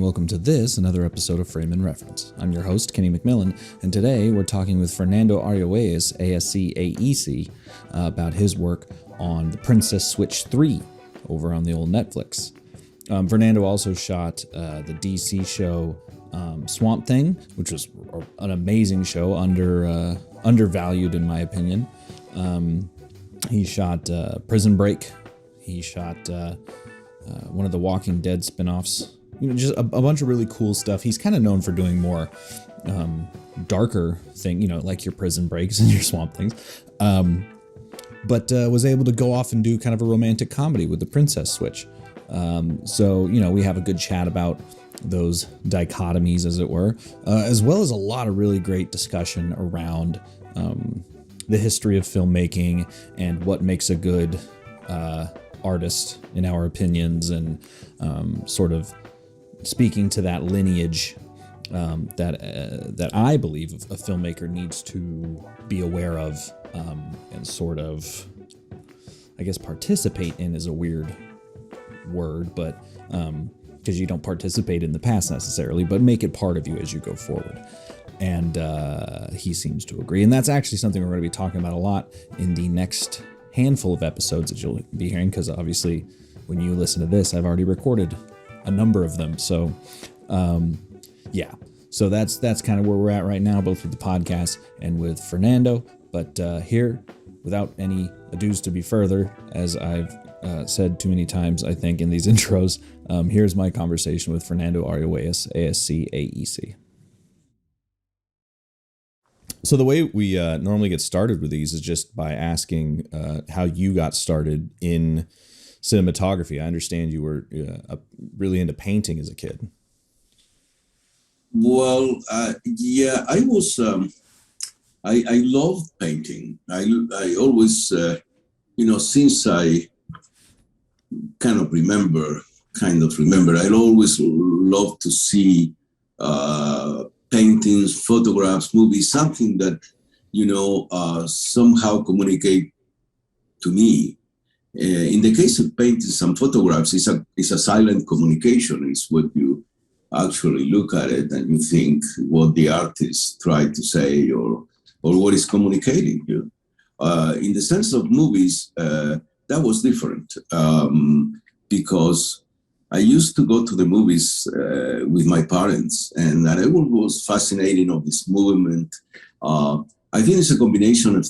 welcome to another episode of Frame and Reference. I'm your host, Kenny McMillan, and today we're talking with Fernando Argüelles, ASC, AEC, about his work on The Princess Switch 3 over on the old Netflix. Fernando also shot the DC show Swamp Thing, which was an amazing show, undervalued in my opinion. He shot Prison Break. He shot one of the Walking Dead spinoffs. Just a bunch of really cool stuff. He's kind of known for doing more darker thing, like your Prison Breaks and your Swamp Things. But was able to go off and do kind of a romantic comedy with The Princess Switch. So we have a good chat about those dichotomies, as it were, as well as a lot of really great discussion around the history of filmmaking and what makes a good artist in our opinions, and sort of speaking to that lineage that I believe a filmmaker needs to be aware of, and sort of, I guess, participate in is a weird word, but because you don't participate in the past necessarily, but make it part of you as you go forward. And he seems to agree. And that's actually something we're going to be talking about a lot in the next handful of episodes that you'll be hearing, because obviously when you listen to this, I've already recorded a number of them. So so that's kind of where we're at right now, both with the podcast and with Fernando. But here, without any ados to be further, as I've said too many times, I think, in these intros, here's my conversation with Fernando Argüelles, ASC, AEC. So the way we normally get started with these is just by asking how you got started in cinematography. I understand you were really into painting as a kid. Well, I was. I love painting. I always, since I kind of remember, I always loved to see paintings, photographs, movies, something that, somehow communicate to me. In the case of paintings and photographs, it's a silent communication. It's what you actually look at it and you think what the artist tried to say or what is communicating you. In the sense of movies, that was different, because I used to go to the movies with my parents, and I was fascinated of this movement. I think it's a combination of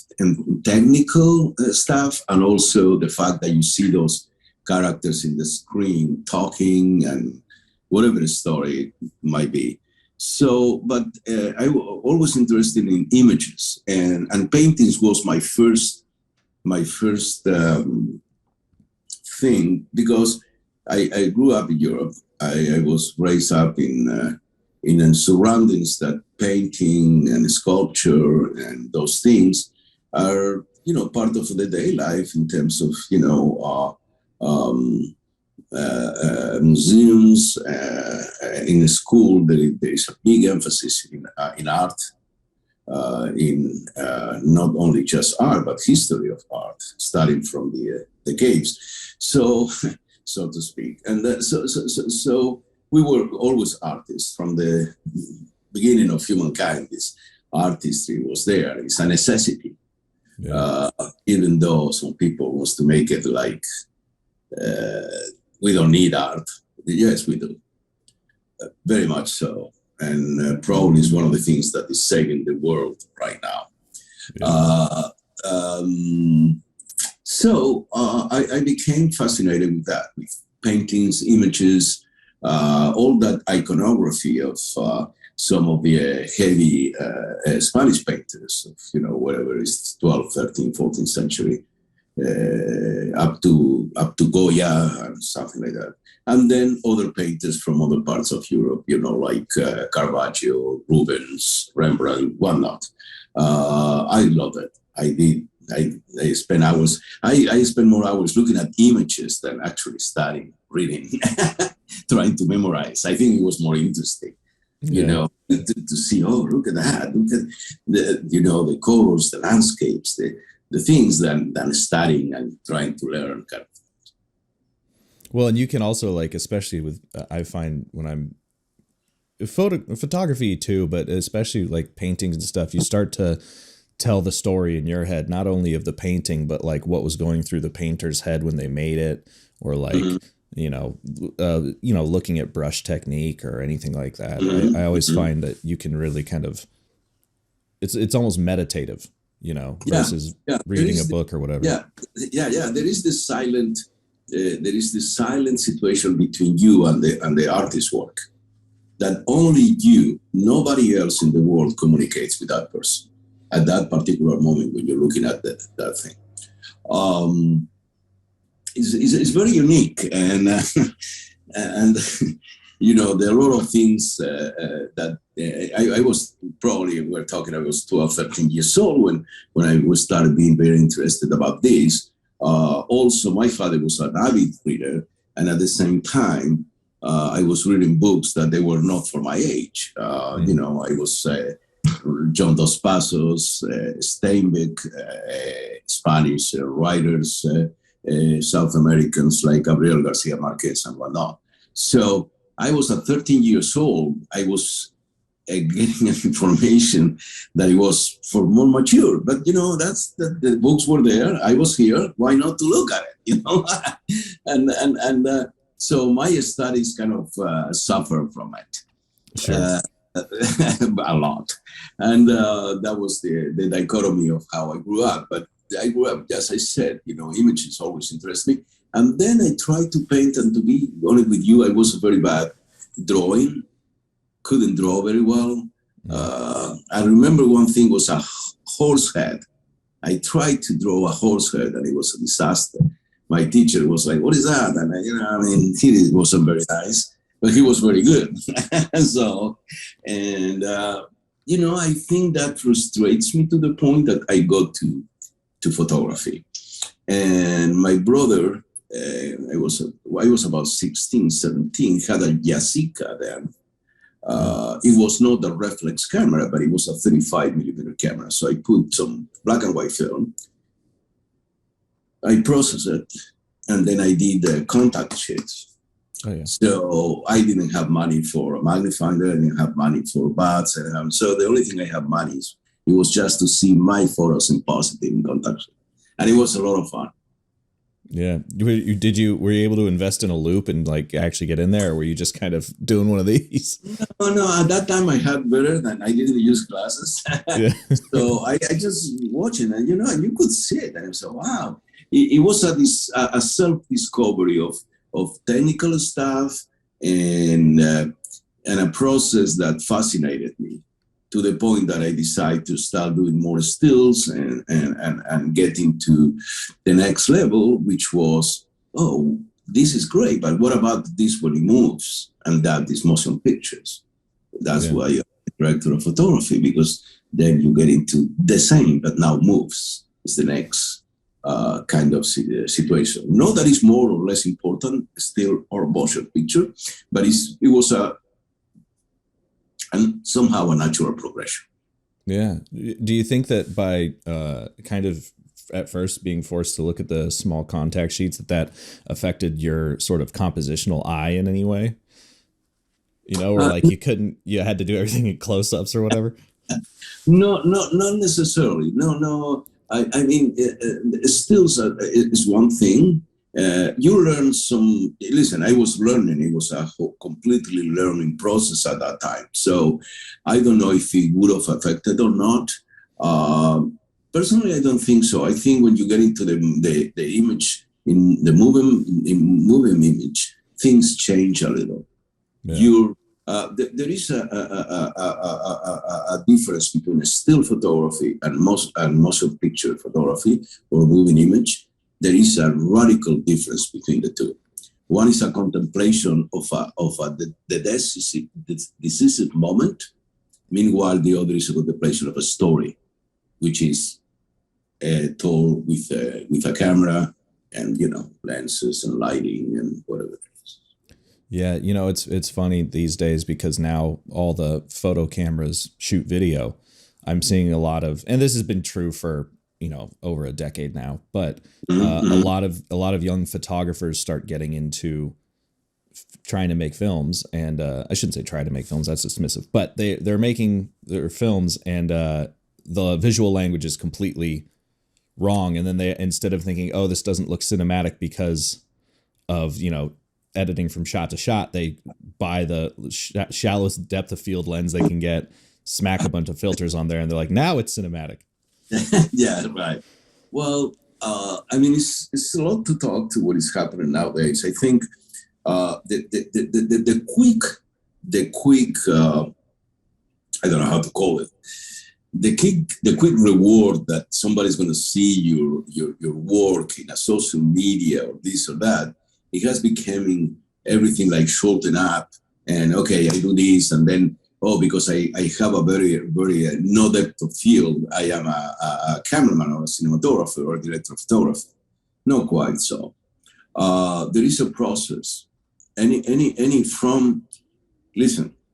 technical stuff and also the fact that you see those characters in the screen talking and whatever the story might be. So, but I was always interested in images, and paintings was my first thing, because I grew up in Europe. I was raised up in surroundings that painting and sculpture and those things are, part of the day life in terms of, museums. In the school, there is a big emphasis in art, in not only just art, but history of art, starting from the caves. So to speak. And so we were always artists from the beginning of humankind. This artistry was there. It's a necessity. Yeah. Even though some people wants to make it like we don't need art. Yes, we do. Very much so. And probably is one of the things that is saving the world right now. Yeah. So I became fascinated with that, with paintings, images, all that iconography of some of the heavy Spanish painters, whatever is 12th, 13th, 14th century, up to Goya and something like that. And then other painters from other parts of Europe, like Caravaggio, Rubens, Rembrandt, whatnot. I love it. I did. I spent hours. I spent more hours looking at images than actually studying, reading, trying to memorize. I think it was more interesting, to see. Oh, look at that! Look at the colors, the landscapes, the things than studying and trying to learn. Well, and you can also, like, especially with, I find when I'm photography too, but especially like paintings and stuff, you start to tell the story in your head, not only of the painting, but like what was going through the painter's head when they made it, or like, looking at brush technique or anything like that. I always find that you can really kind of, it's almost meditative, versus reading a book or whatever. There is this silent, situation between you and the artist's work, that only you, nobody else in the world communicates with that person at that particular moment when you're looking at that thing. It's very unique, and and there are a lot of things that I was probably, we're talking, I was 12, 13 years old when I started being very interested about this. Also, my father was an avid reader, and at the same time, I was reading books that they were not for my age. I was John Dos Passos, Steinbeck, Spanish writers, South Americans like Gabriel Garcia Marquez and whatnot. So I was at 13 years old. I was getting information that it was for more mature, but that's the books were there. I was here. Why not to look at it? and so my studies kind of suffer from it. Sure. A lot, and that was the dichotomy of how I grew up. But I grew up, as I said, images always interest me. And then I tried to paint, and to be honest with you, I was very bad drawing. Couldn't draw very well. I remember one thing was a horse head. I tried to draw a horse head, and it was a disaster. My teacher was like, "What is that?" And he wasn't very nice, but he was very good. So, and I think that frustrates me to the point that I got to photography. And my brother, I was about 16, 17, had a Yasica then. It was not a reflex camera, but it was a 35 millimeter camera. So I put some black and white film. I processed it, and then I did the contact sheets. Oh, yeah. So I didn't have money for a magnifier. I didn't have money for bats. So the only thing I have money is, it was just to see my photos in positive in contact. And it was a lot of fun. Yeah. Were you able to invest in a loop and like actually get in there, or were you just kind of doing one of these? No. At that time I had better than, I didn't use glasses. Yeah. So I just watching, and you could see it. And I said, wow. It was a self-discovery of technical stuff and a process that fascinated me, to the point that I decided to start doing more stills and getting to the next level, which was, oh, this is great, but what about this when it moves? And that is motion pictures. That's why you're a director of photography, because then you get into the same, but now moves. It's the next kind of situation. Not that it's more or less important, still or motion picture, but it was and somehow a natural progression. Yeah. Do you think that by kind of at first being forced to look at the small contact sheets, that affected your sort of compositional eye in any way? Or like you had to do everything in close-ups or whatever? No, not necessarily. No. I mean, stills is one thing. You learn listen, I was learning. It was a completely learning process at that time. So I don't know if it would have affected or not. Personally, I don't think so. I think when you get into the image, in the moving image, things change a little. Yeah. There is a difference between a still photography and motion picture photography or moving image. There is a radical difference between the two. One is a contemplation of the decisive moment. Meanwhile, the other is a contemplation of a story, which is told with a camera and lenses and lighting and whatever it is. Yeah, it's funny these days because now all the photo cameras shoot video. I'm seeing a lot of, and this has been true for over a decade now, but a lot of young photographers start getting into trying to make films, and I shouldn't say try to make films, that's dismissive, but they're making their films, and the visual language is completely wrong. And then they, instead of thinking, oh, this doesn't look cinematic because of, you know, editing from shot to shot, they buy the shallowest depth of field lens they can get, smack a bunch of filters on there, and they're like, now it's cinematic. Yeah, right. Well, I mean, it's a lot to talk to what is happening nowadays. I think the quick I don't know how to call it, the quick reward that somebody's going to see your work in a social media or this or that, it has becoming everything like shorten up, and okay, I do this, and then because I have a very no depth of field, I am a cameraman or a cinematographer or a director of photography. Not quite so. There is a process.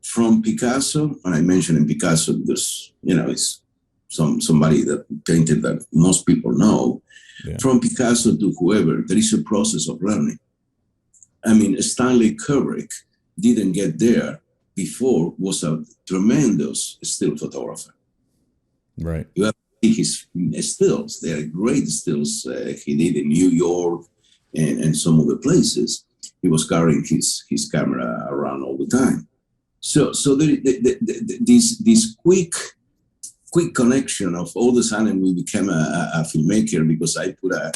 From Picasso, and I mentioned in Picasso because, you know, it's somebody that painted that most people know. Yeah. From Picasso to whoever, there is a process of learning. I mean, Stanley Kubrick didn't get there before, was a tremendous still photographer. Right. You have to see his stills. They are great stills he did in New York and some other places. He was carrying his camera around all the time. So this quick connection of all of a sudden we became a filmmaker because I put a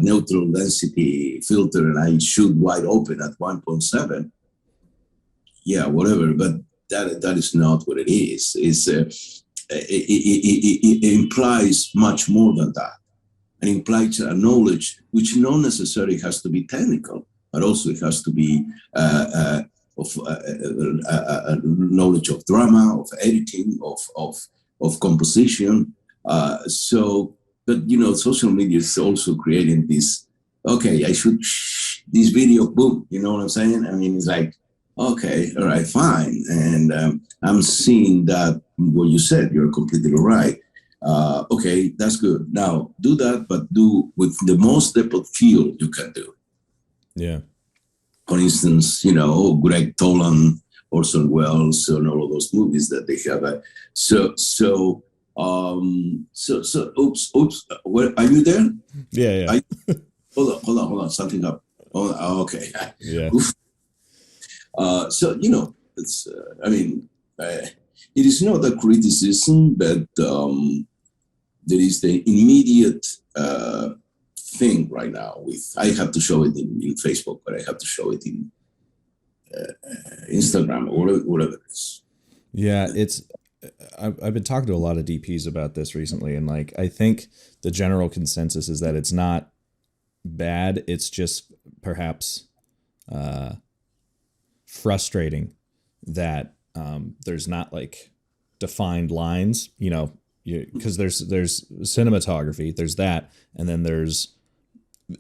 neutral density filter and I shoot wide open at 1.7. Yeah, whatever, but that is not what it is. It implies much more than that. It implies a knowledge which not necessarily has to be technical, but also it has to be knowledge of drama, of editing, of composition. But you know, social media is also creating this. Okay, I should this video, boom. You know what I'm saying? I mean, it's like, okay, all right, fine. And I'm seeing that what you said. You're completely right. Okay, that's good. Now do that, but do with the most depth of field you can do. Yeah. For instance, you know, Greg Toland, Orson Welles, and all of those movies that they have. Oops. Where are you there? Yeah. Hold on. Something up. Oh, okay. Yeah. So you know, it's. It is not a criticism, but there is the immediate thing right now with I have to show it in Facebook, but I have to show it in Instagram or whatever it is. Yeah, it's I've been talking to a lot of DPs about this recently, and like I think the general consensus is that it's not bad, it's just perhaps frustrating that there's not like defined lines, you know, because there's cinematography, there's that, and then there's,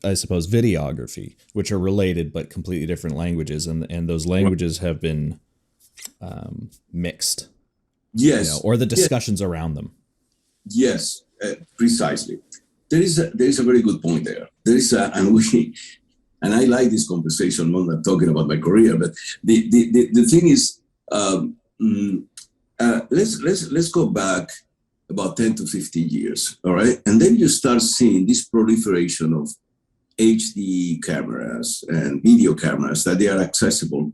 I suppose, videography, which are related but completely different languages, and those languages have been mixed. Yes, you know, or the discussions around them. Yes, precisely. There is a very good point there. There is and I like this conversation. I'm not talking about my career, but the thing is, let's go back about 10 to 15 years, all right? And then you start seeing this proliferation of HD cameras and video cameras that they are accessible,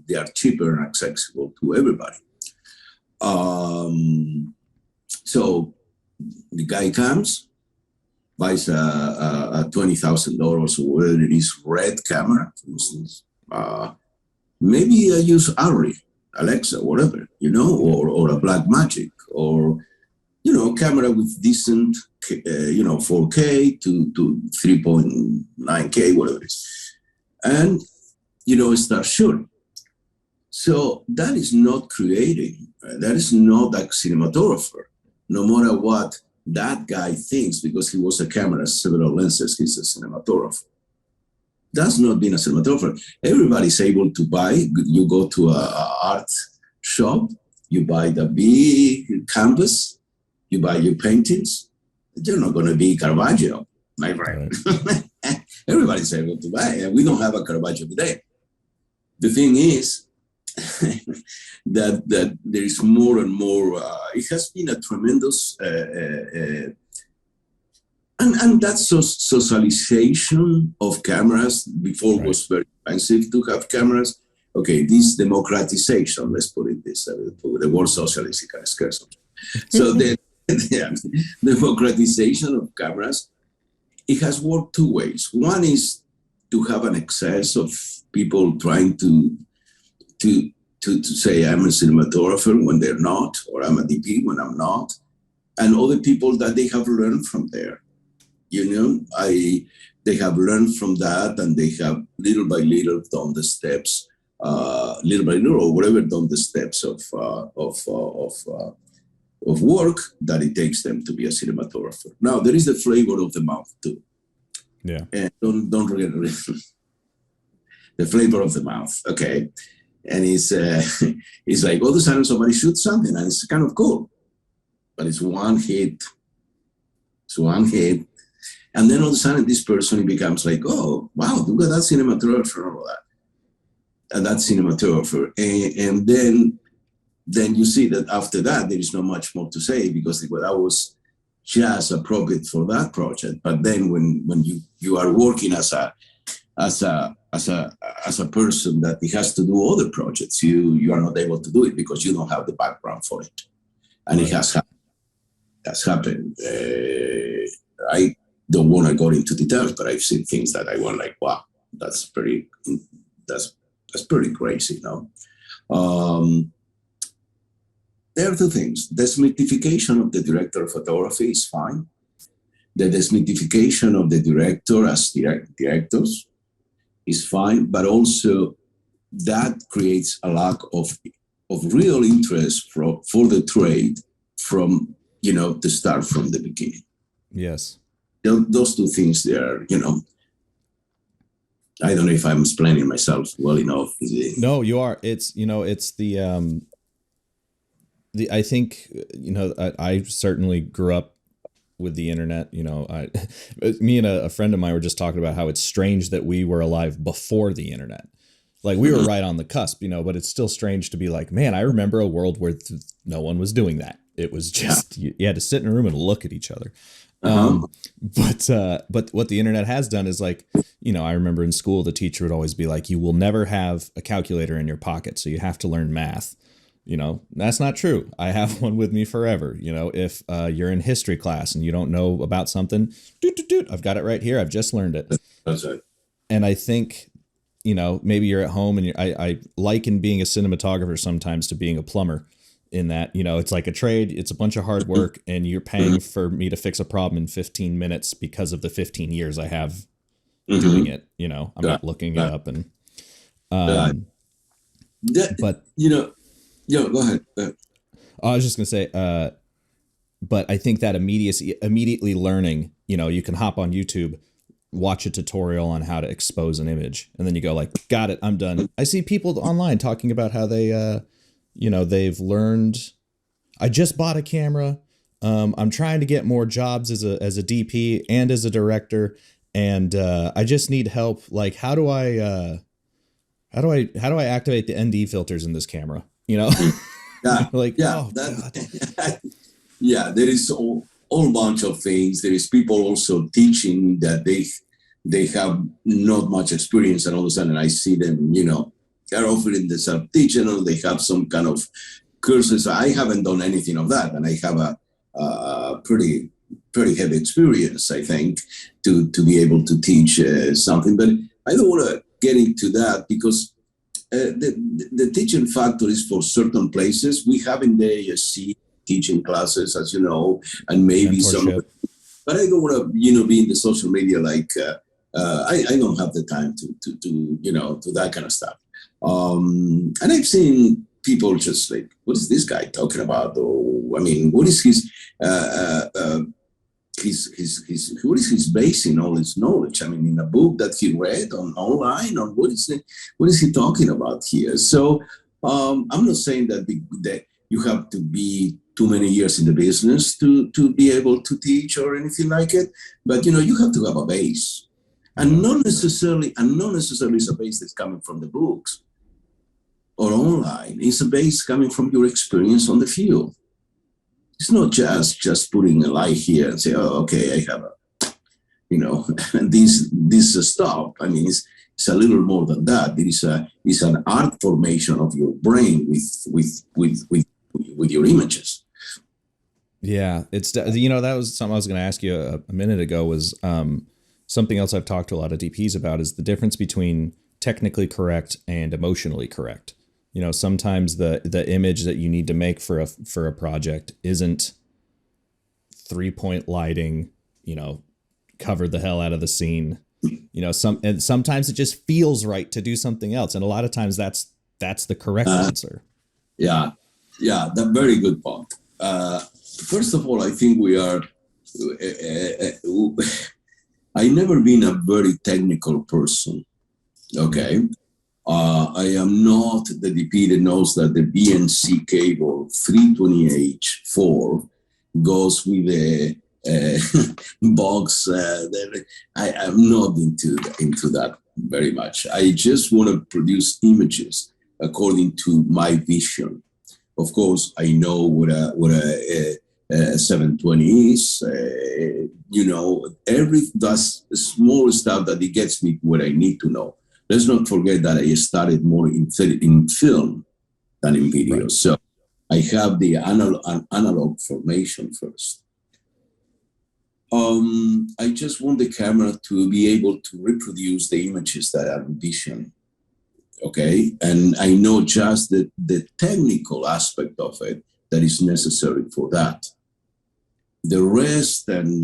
they are cheaper and accessible to everybody. So the guy comes, buys a $20,000 or whatever it is red camera, for instance. Maybe I use Arri, Alexa, whatever, you know, or a Black Magic, or, you know, camera with decent, 4K to 3.9K, whatever it is. And, you know, start shooting. So that is not creating, that is not a cinematographer, no matter what that guy thinks, because he was a camera, several lenses, he's a cinematographer. That's not being a cinematographer. Everybody's able to buy. You go to a art shop, you buy the big canvas, you buy your paintings. You're not going to be Caravaggio, my friend. Right. Everybody's able to buy. And we don't have a Caravaggio today. the thing is that there is more and more. It has been a tremendous and that socialization of cameras before Right. was very expensive to have cameras. Okay, this democratization, let's put it this way, the word socialist is kind of scarce. So the democratization of cameras, it has worked two ways. One is to have an excess of people trying to say I'm a cinematographer when they're not, or I'm a DP when I'm not, and other people that they have learned from there. You know, they have learned from that, and they have little by little done the steps, little by little, or whatever, done the steps of work that it takes them to be a cinematographer. Now there is the flavor of the mouth too. Yeah. And don't forget the flavor of the mouth. Okay, and it's like all of a sudden somebody shoots something, and it's kind of cool, but it's one hit. It's one hit. And then all of a sudden, this person becomes like, oh, wow, look at that cinematographer and all that. And that cinematographer. And then you see that after that, there is not much more to say, because well, that was just appropriate for that project. But then when you are working as a person that it has to do other projects, you are not able to do it because you don't have the background for it. And right. It has happened. I don't want to go into details, but I've seen things that I went like, wow, that's pretty crazy, you know. There are two things. Desmythification of the director of photography is fine. The desmythification of the director as directors is fine, but also that creates a lack of real interest for the trade from, you know, to start from the beginning. Yes. Those two things there, you know, I don't know if I'm explaining myself well enough. No, you are. It's, you know, it's the I think, you know, I certainly grew up with the internet. You know, me and a friend of mine were just talking about how it's strange that we were alive before the internet. Like we were right on the cusp, you know, but it's still strange to be like, man, I remember a world where no one was doing that. It was just, you had to sit in a room and look at each other. But what the internet has done is, like, you know, I remember in school, the teacher would always be like, you will never have a calculator in your pocket, so you have to learn math. You know, that's not true. I have one with me forever. You know, if you're in history class and you don't know about something, I've got it right here. I've just learned it. That's right. And I think, you know, maybe you're at home and I liken being a cinematographer sometimes to being a plumber, in that, you know, it's like a trade. It's a bunch of hard work, and you're paying for me to fix a problem in 15 minutes because of the 15 years I have doing it. You know, I'm not looking it up. And but you know, go ahead. I was just gonna say, but I think that immediately learning, you know, you can hop on YouTube, watch a tutorial on how to expose an image, and then you go like, got it, I'm done. I see people online talking about how they you know, they've learned, I just bought a camera. I'm trying to get more jobs as a DP and as a director. And I just need help. Like, how do I activate the ND filters in this camera? You know? Yeah. Like, yeah, oh, God. Yeah, there is all bunch of things. There is people also teaching that they have not much experience, and all of a sudden I see them, you know, they're offering the self-teaching, or they have some kind of courses. I haven't done anything of that, and I have a pretty heavy experience, I think, to be able to teach something. But I don't want to get into that, because the teaching factor is for certain places. We have in the ASC teaching classes, as you know, and maybe some. But I don't want to, you know, be in the social media like I don't have the time to you know, to that kind of stuff. And I've seen people just like, what is this guy talking about? Or, I mean, what is his what is his basing all his knowledge? I mean, in a book that he read online, or what is he talking about here? So I'm not saying that you have to be too many years in the business to be able to teach or anything like it, but you know, you have to have a base, and not necessarily it's a base that's coming from the books. or online is a base coming from your experience on the field. It's not just putting a light here and say, oh, okay, I have this stuff. I mean, it's a little more than that. It's an art formation of your brain with your images. Yeah, it's that was something I was going to ask you a minute ago. Was something else I've talked to a lot of DPs about is the difference between technically correct and emotionally correct. Sometimes the image that you need to make for a project isn't 3-point lighting, cover the hell out of the scene. Sometimes it just feels right to do something else. And a lot of times that's the correct answer. Yeah, that's very good point. First of all, I think we are, I've never been a very technical person. Okay. I am not the DP that knows that the BNC cable 320H4 goes with a box. I am not into that very much. I just want to produce images according to my vision. Of course, I know what a 720 is. That's small stuff that it gets me what I need to know. Let's not forget that I started more in film than in video. Right. So I have the analog formation first. I just want the camera to be able to reproduce the images that I envision. Okay. And I know just the technical aspect of it that is necessary for that. The rest, and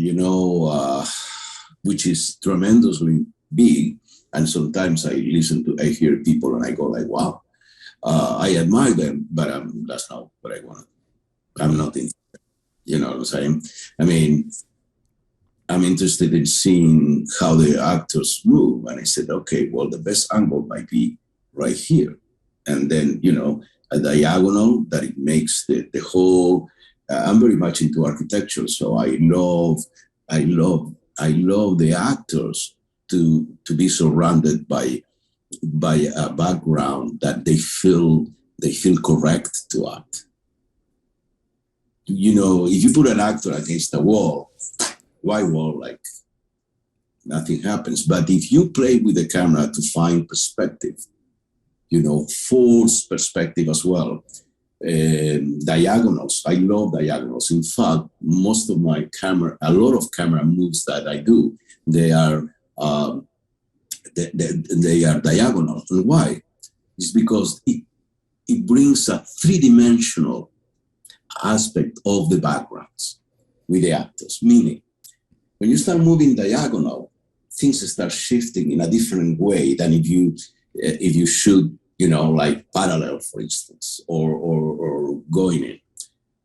which is tremendously big. And sometimes I hear people and I go like, wow, I admire them, but that's not what I want. I'm not in, you know what I'm saying? I mean, I'm interested in seeing how the actors move. And I said, okay, well, the best angle might be right here. And then, a diagonal that it makes the whole, I'm very much into architecture. So I love the actors to be surrounded by a background that they feel correct to act. If you put an actor against a wall, white wall, like nothing happens. But if you play with the camera to find perspective, force perspective as well, diagonals. I love diagonals. In fact, most of a lot of camera moves that I do, they are diagonal. And why? It's because it brings a three-dimensional aspect of the backgrounds with the actors. Meaning, when you start moving diagonal, things start shifting in a different way than if you shoot, like parallel, for instance, or going in.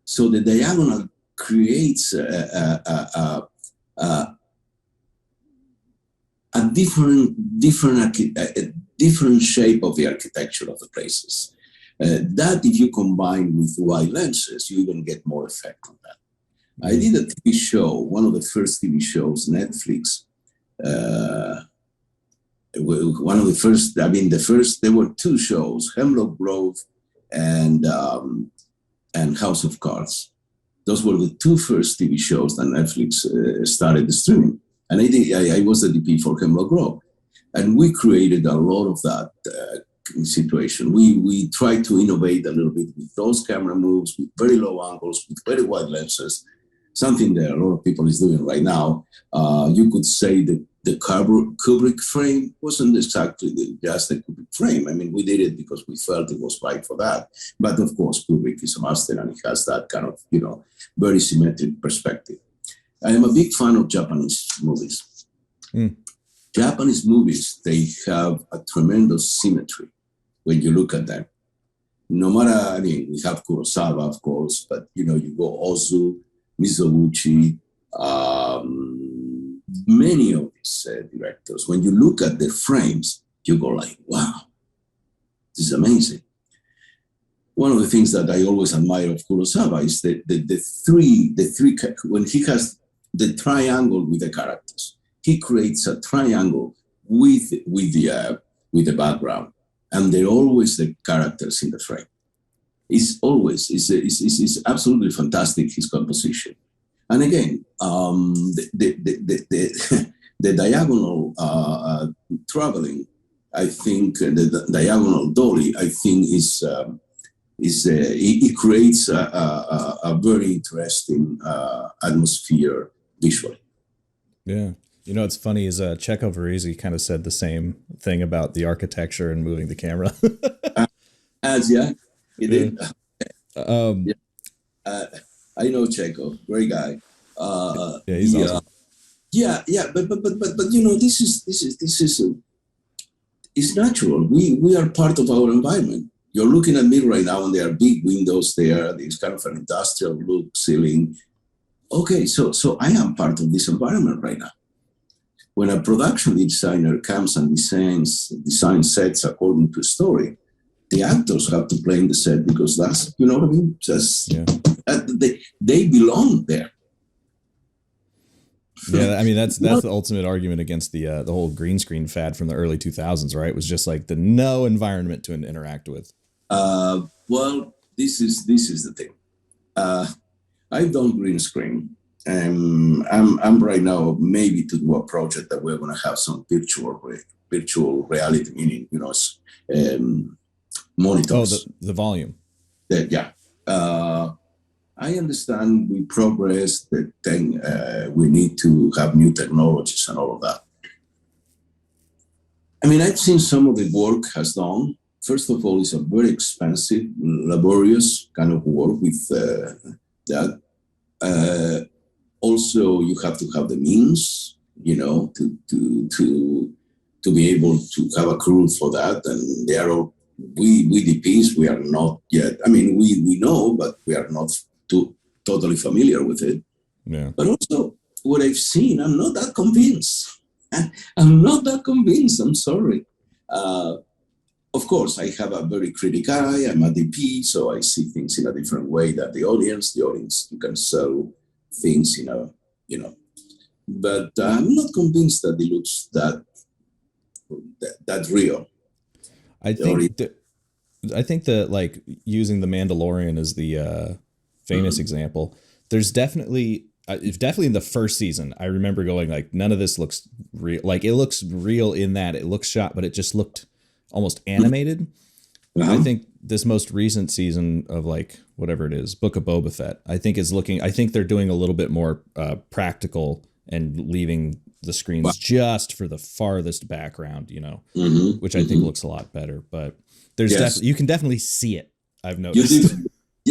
So the diagonal creates a different shape of the architecture of the places. That if you combine with wide lenses, you even get more effect on that. I did a TV show, one of the first TV shows, Netflix. One of the first, there were two shows, Hemlock Grove and House of Cards. Those were the two first TV shows that Netflix started streaming. And I was the DP for Hemlock Grove. And we created a lot of that situation. We tried to innovate a little bit with those camera moves, with very low angles, with very wide lenses, something that a lot of people is doing right now. You could say that the Kubrick frame wasn't exactly just the Kubrick frame. I mean, we did it because we felt it was right for that. But of course, Kubrick is a master and he has that kind of, very symmetric perspective. I am a big fan of Japanese movies. Japanese movies, they have a tremendous symmetry when you look at them. No matter, we have Kurosawa, of course, but, you go Ozu, Mizoguchi, many of these directors, when you look at their frames, you go like, wow, this is amazing. One of the things that I always admire of Kurosawa is the three, when he has the triangle with the characters, he creates a triangle with the background. and they're always the characters in the frame. It's absolutely fantastic, his composition. And again, the diagonal traveling, I think, the diagonal dolly, I think it creates a very interesting atmosphere visually. Yeah. You know, what's funny is Chekhov kind of said the same thing about the architecture and moving the camera. Yeah, he did. Yeah. I know Chekhov, great guy. Yeah, he's awesome. Yeah, but you know, this is it's natural. We are part of our environment. You're looking at me right now, and there are big windows there. There's kind of an industrial look ceiling. Okay, so I am part of this environment right now. When a production designer comes and designs sets according to a story, the actors have to play in the set because that's, you know what I mean? Just they belong there. Yeah, I mean that's the ultimate argument against the whole green screen fad from the early 2000s, right? It was just like the no environment to interact with. Well, this is the thing. I've done green screen. I'm right now maybe to do a project that we're going to have some virtual reality, meaning, you know, monitors. Oh, the volume. Yeah. I understand we progress, that then we need to have new technologies and all of that. I mean, I've seen some of the work has done. First of all, it's a very expensive, laborious kind of work with that. Also, you have to have the means, you know, to be able to have a crew for that. And there are we DPs, we are not yet. I mean, we know, but we are not totally familiar with it. Yeah. But also, what I've seen, I'm not that convinced. I'm sorry. Of course, I have a very critical eye. I'm a DP, so I see things in a different way than the audience. The audience, you can sell things, you know. But I'm not convinced that it looks that real. I think that like using The Mandalorian as the famous example, there's definitely in the first season, I remember going like, none of this looks real. Like it looks real in that it looks shot, but it just looked almost animated. I think this most recent season of like whatever it is, Book of Boba Fett, I think they're doing a little bit more practical and leaving the screens just for the farthest background, you know, which I think looks a lot better. But there's you can definitely see it. I've noticed.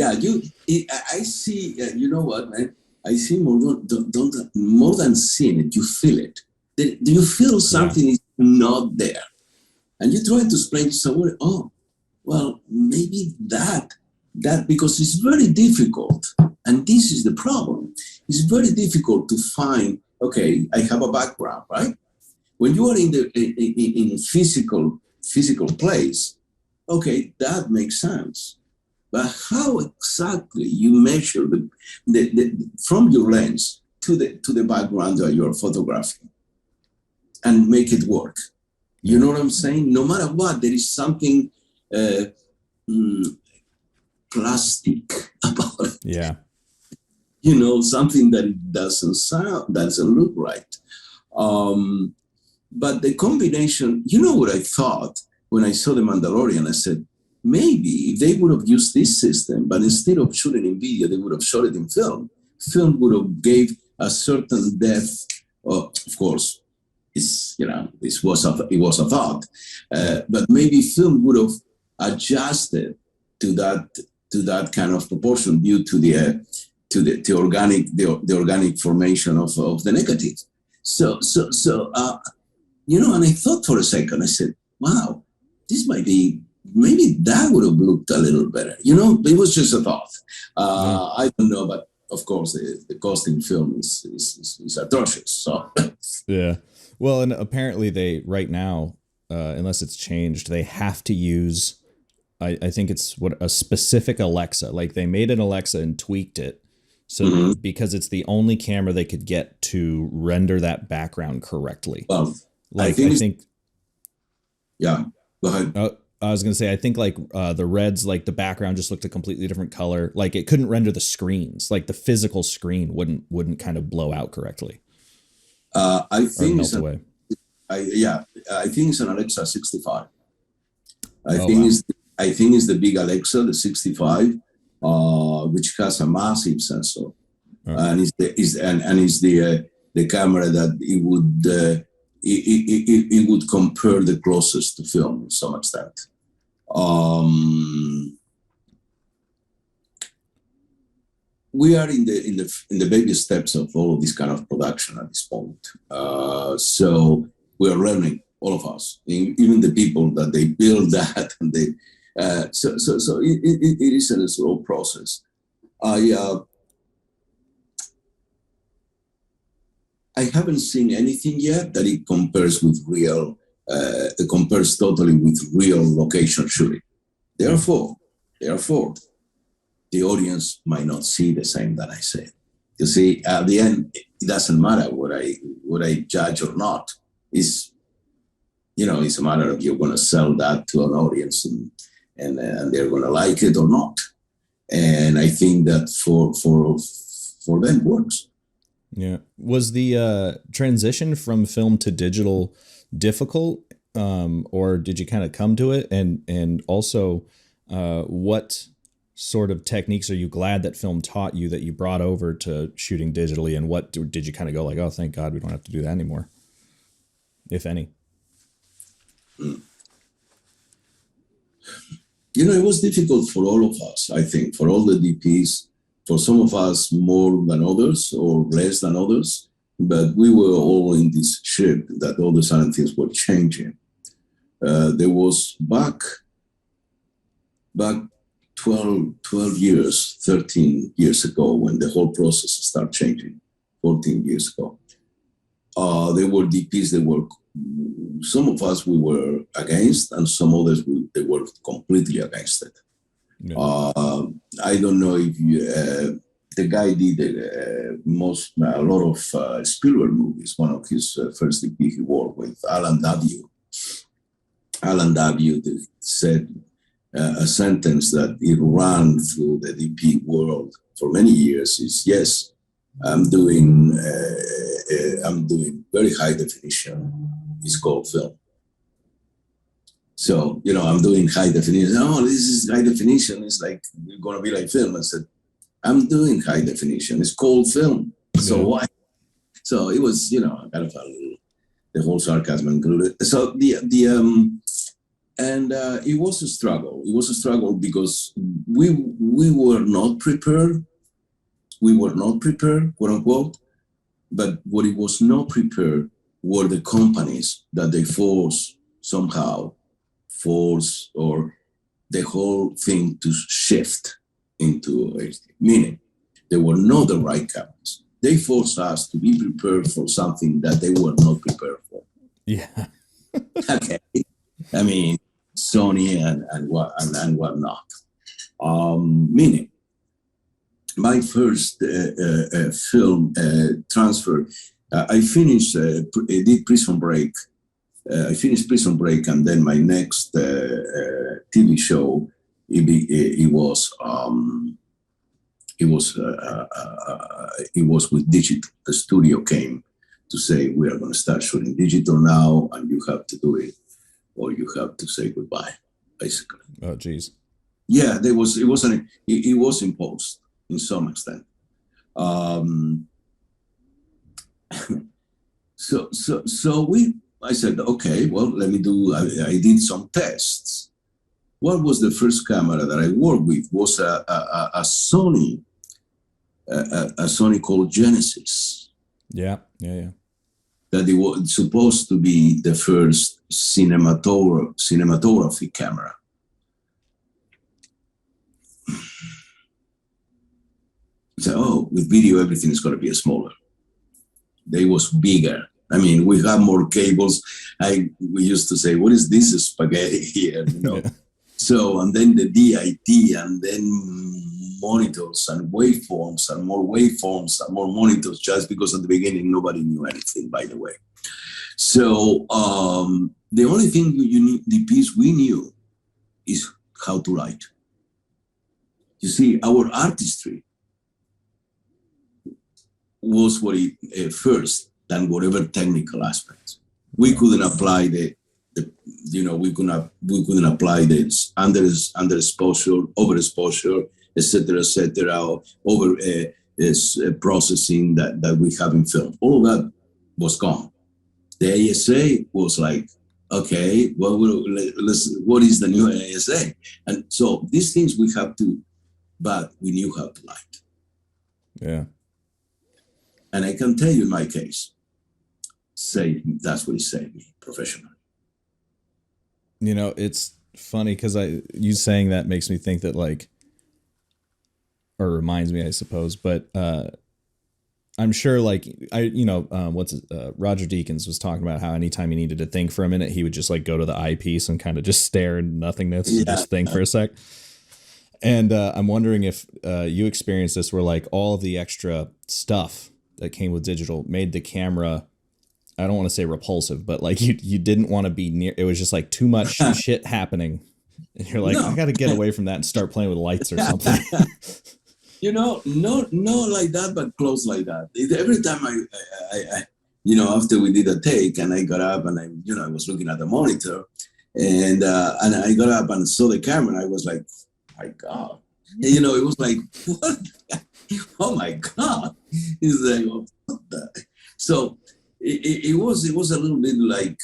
I see. You know what, man? I see more than seeing it. You feel it. Do you feel something is not there? And you try to explain to someone, oh, well, maybe that because it's very difficult. And this is the problem. It's very difficult to find, okay, I have a background, right? When you are in physical place, okay, that makes sense. But how exactly you measure the from your lens to the background that you're photographing and make it work? You know what I'm saying? No matter what, there is something plastic about it. Yeah. You know, something that it doesn't look right. But the combination, you know what I thought when I saw The Mandalorian? I said, maybe if they would have used this system, but instead of shooting in video, they would have shot it in film. Film would have gave a certain depth. Of course, it was a thought, but maybe film would have adjusted to that kind of proportion due to the organic formation of the negative. So you know, and I thought for a second, I said, wow, this might be, maybe that would have looked a little better. You know, it was just a thought. I don't know, but of course the cost in film is atrocious. So yeah. Well, and apparently they right now, unless it's changed, they have to use, I think it's a specific Alexa. Like they made an Alexa and tweaked it. So because it's the only camera they could get to render that background correctly. Well, like I think yeah, go ahead. I was gonna say, I think like the reds, like the background just looked a completely different color. Like it couldn't render the screens, like the physical screen wouldn't kind of blow out correctly. I think melt away. I think it's an Alexa 65. I Oh, think wow. it's the big Alexa, the 65, which has a massive sensor, and it's the camera that it would compare the closest to film to some extent. We are in the baby steps of all of this kind of production at this point. So we are learning, all of us, even the people that they build that, and they. So it is a slow process. I haven't seen anything yet that it compares with real. It compares totally with real location shooting. Therefore, the audience might not see the same that I said. You see, at the end, it doesn't matter what I judge or not. It's a matter of you're going to sell that to an audience, and they're going to like it or not. And I think that for them it works. Yeah. Was the transition from film to digital difficult, or did you kind of come to it? And also, what sort of techniques are you glad that film taught you that you brought over to shooting digitally, and what did you kind of go like, oh, thank God we don't have to do that anymore, if any? It was difficult for all of us, I think, for all the DPs, for some of us more than others or less than others, but we were all in this ship that all of a sudden things were changing. There was back 12 years, 13 years ago, when the whole process started changing, 14 years ago. There were DPs that were, some of us we were against, and some others they were completely against it. Yeah. I don't know if the guy did a lot of Spielberg movies. One of his first DP he worked with, Alan W. Alan W. said a sentence that it ran through the DP world for many years is, yes, I'm doing very high definition. It's called film. So, I'm doing high definition. Oh, this is high definition. It's like, you're going to be like film. I said, I'm doing high definition. It's called film. So why? So it was, kind of the whole sarcasm included. So it was a struggle. It was a struggle because we were not prepared. We were not prepared, quote unquote. But what it was not prepared were the companies that they force or the whole thing to shift into HD. Meaning, they were not the right cameras. They forced us to be prepared for something that they were not prepared for. Yeah. Okay. I mean, Sony and whatnot. Meaning, my first film transfer, I finished, did Prison Break. I finished Prison Break, and then my next TV show, it was with digital. The studio came to say, we are going to start shooting digital now, and you have to do it, or you have to say goodbye, basically. Oh, geez. Yeah, it was imposed in some extent. I said, okay, well, let me do. I did some tests. What was the first camera that I worked with? Was a Sony, a Sony called Genesis. Yeah. That it was supposed to be the first cinematography camera. So, with video, everything is going to be smaller. They was bigger. I mean, we have more cables. We used to say, what is this spaghetti here? Yeah. So, and then the DIT, and then monitors and waveforms and more monitors, just because at the beginning, nobody knew anything, by the way. So, the only thing the piece we knew is how to write. You see, our artistry was what it first than whatever technical aspects. We couldn't apply we couldn't apply the underexposure, overexposure, etc., over processing that we have in film. All of that was gone. The ASA was like, okay, well, what is the new ASA? And so these things we have to, but we knew how to write. Yeah. And I can tell you in my case, that's what it saved me professionally. You know, it's funny because you saying that makes me think that or reminds me, I suppose, but I'm sure Roger Deakins was talking about how anytime he needed to think for a minute, he would just go to the eyepiece and kind of just stare in nothingness and just think for a sec. And I'm wondering if you experienced this where all the extra stuff that came with digital made the camera, I don't want to say repulsive, but you didn't want to be near. It was just too much shit happening. And you're like, no. I got to get away from that and start playing with lights or something. Not like that, but close like that. Every time I after we did a take and I got up and I was looking at the monitor and I got up and saw the camera and I was like, my God. And, it was like, what? Oh my God. It's like, what the? So it was a little bit like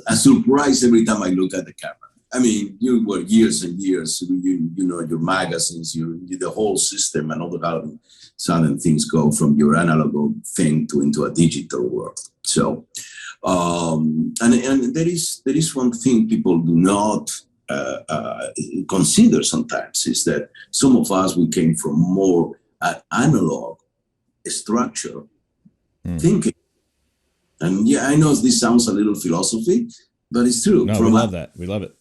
a surprise every time I look at the camera. I mean, you work years and years, your magazines, the whole system and all the sudden things go from your analog thing into a digital world. So, and there is one thing people do not consider sometimes is that some of us, we came from more analog structure thinking. And yeah, I know this sounds a little philosophy, but it's true. No, we love that. We love it.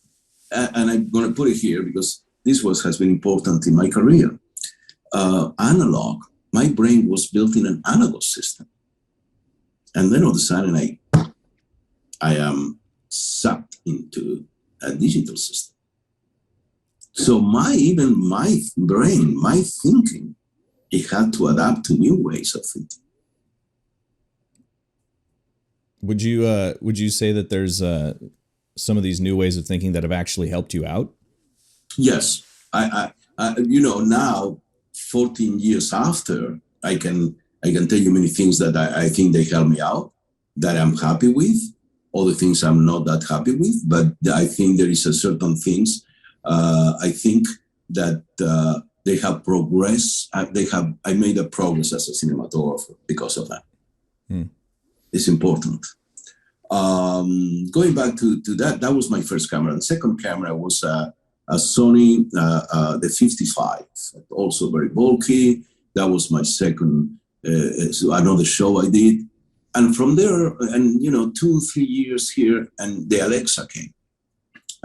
And I'm going to put it here because this has been important in my career. Analog, my brain was built in an analog system. And then all of a sudden I am sucked into a digital system. So my brain, my thinking, it had to adapt to new ways of thinking. Would you say that there's some of these new ways of thinking that have actually helped you out? Yes, I now 14 years after, I can tell you many things that I think they help me out, that I'm happy with. Other things I'm not that happy with, but I think there is a certain things. I think that they have progressed. I made a progress as a cinematographer because of that. It's important. Going back to that was my first camera. The second camera was a Sony, the 55, also very bulky. That was my second, another show I did. And from there, 2-3 years here, and the Alexa came.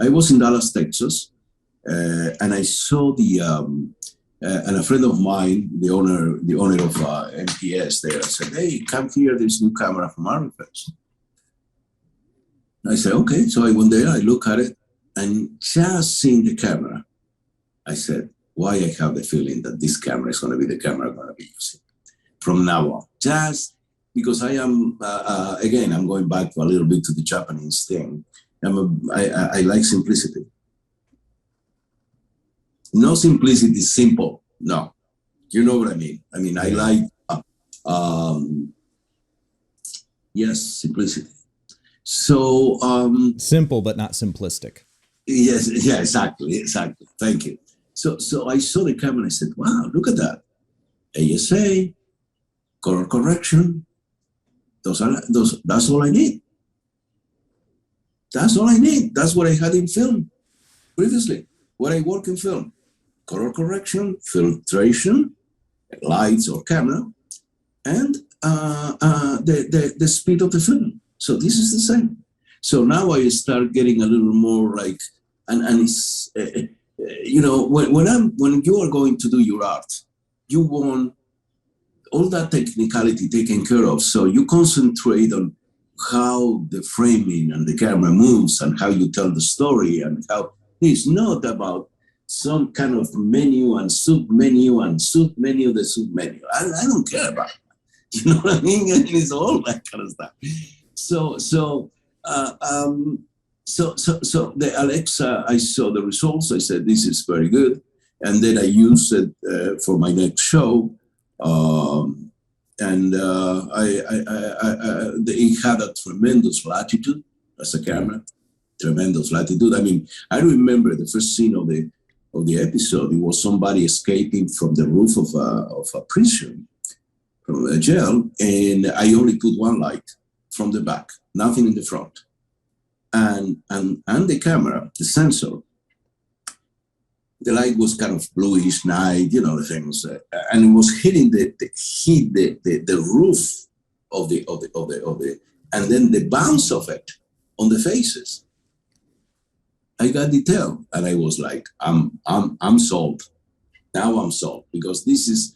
I was in Dallas, Texas, and I saw and a friend of mine, the owner of MPS there, said, "Hey, come here, there's a new camera from Arguelles." I said, okay. So I went there, I look at it, and just seeing the camera, I said, why I have the feeling that this camera is going to be the camera I'm going to be using from now on. Just because I am, again, I'm going back a little bit to the Japanese thing. I like simplicity. No simplicity, simple. No. You know what I mean? I mean, I like, yes, simplicity. So simple, but not simplistic. Yes, yeah, exactly. Thank you. So I saw the camera and I said, wow, look at that. ASA, color correction. That's all I need. That's all I need. That's what I had in film previously. What I work in film. Color correction, filtration, lights or camera, and the speed of the film. So this is the same. So now I start getting a little more like, and it's, when you are going to do your art, you want all that technicality taken care of. So you concentrate on how the framing and the camera moves and how you tell the story, and how it's not about some kind of menu and sub-menu and sub-menu, the sub-menu. I don't care about that. You know what I mean? And it's all that kind of stuff. So the Alexa, I saw the results. I said, this is very good. And then I used it for my next show. It had a tremendous latitude as a camera, tremendous latitude. I mean, I remember the first scene of the episode. It was somebody escaping from the roof of a prison, from a jail, and I only put one light from the back, nothing in the front, and the camera, the sensor. The light was kind of bluish night, you know, the things, and it was hitting the roof of the, and then the bounce of it on the faces. I got detail, and I was like, I'm sold. Now I'm sold, because this is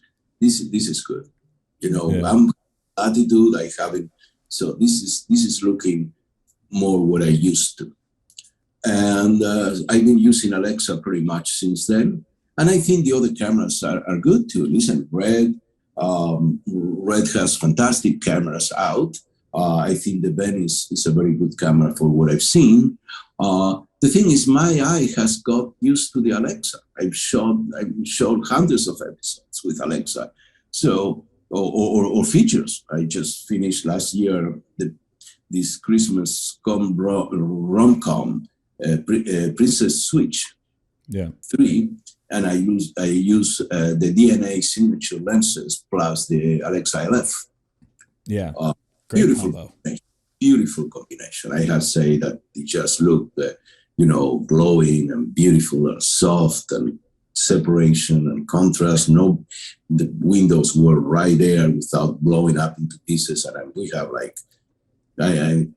good. You know, I'm attitude I having. So this is looking more what I used to. And I've been using Alexa pretty much since then. And I think the other cameras are good too. Listen, Red has fantastic cameras out. I think the Ben is a very good camera for what I've seen. The thing is, my eye has got used to the Alexa. I've shot hundreds of episodes with Alexa. So, or features. I just finished last year this Christmas rom-com, Princess Switch 3, and I use the DNA signature lenses plus the Alexa LF. Yeah, beautiful combination. I have to say that it just looked, glowing and beautiful and soft, and separation and contrast. No, the windows were right there without blowing up into pieces, and we have like 10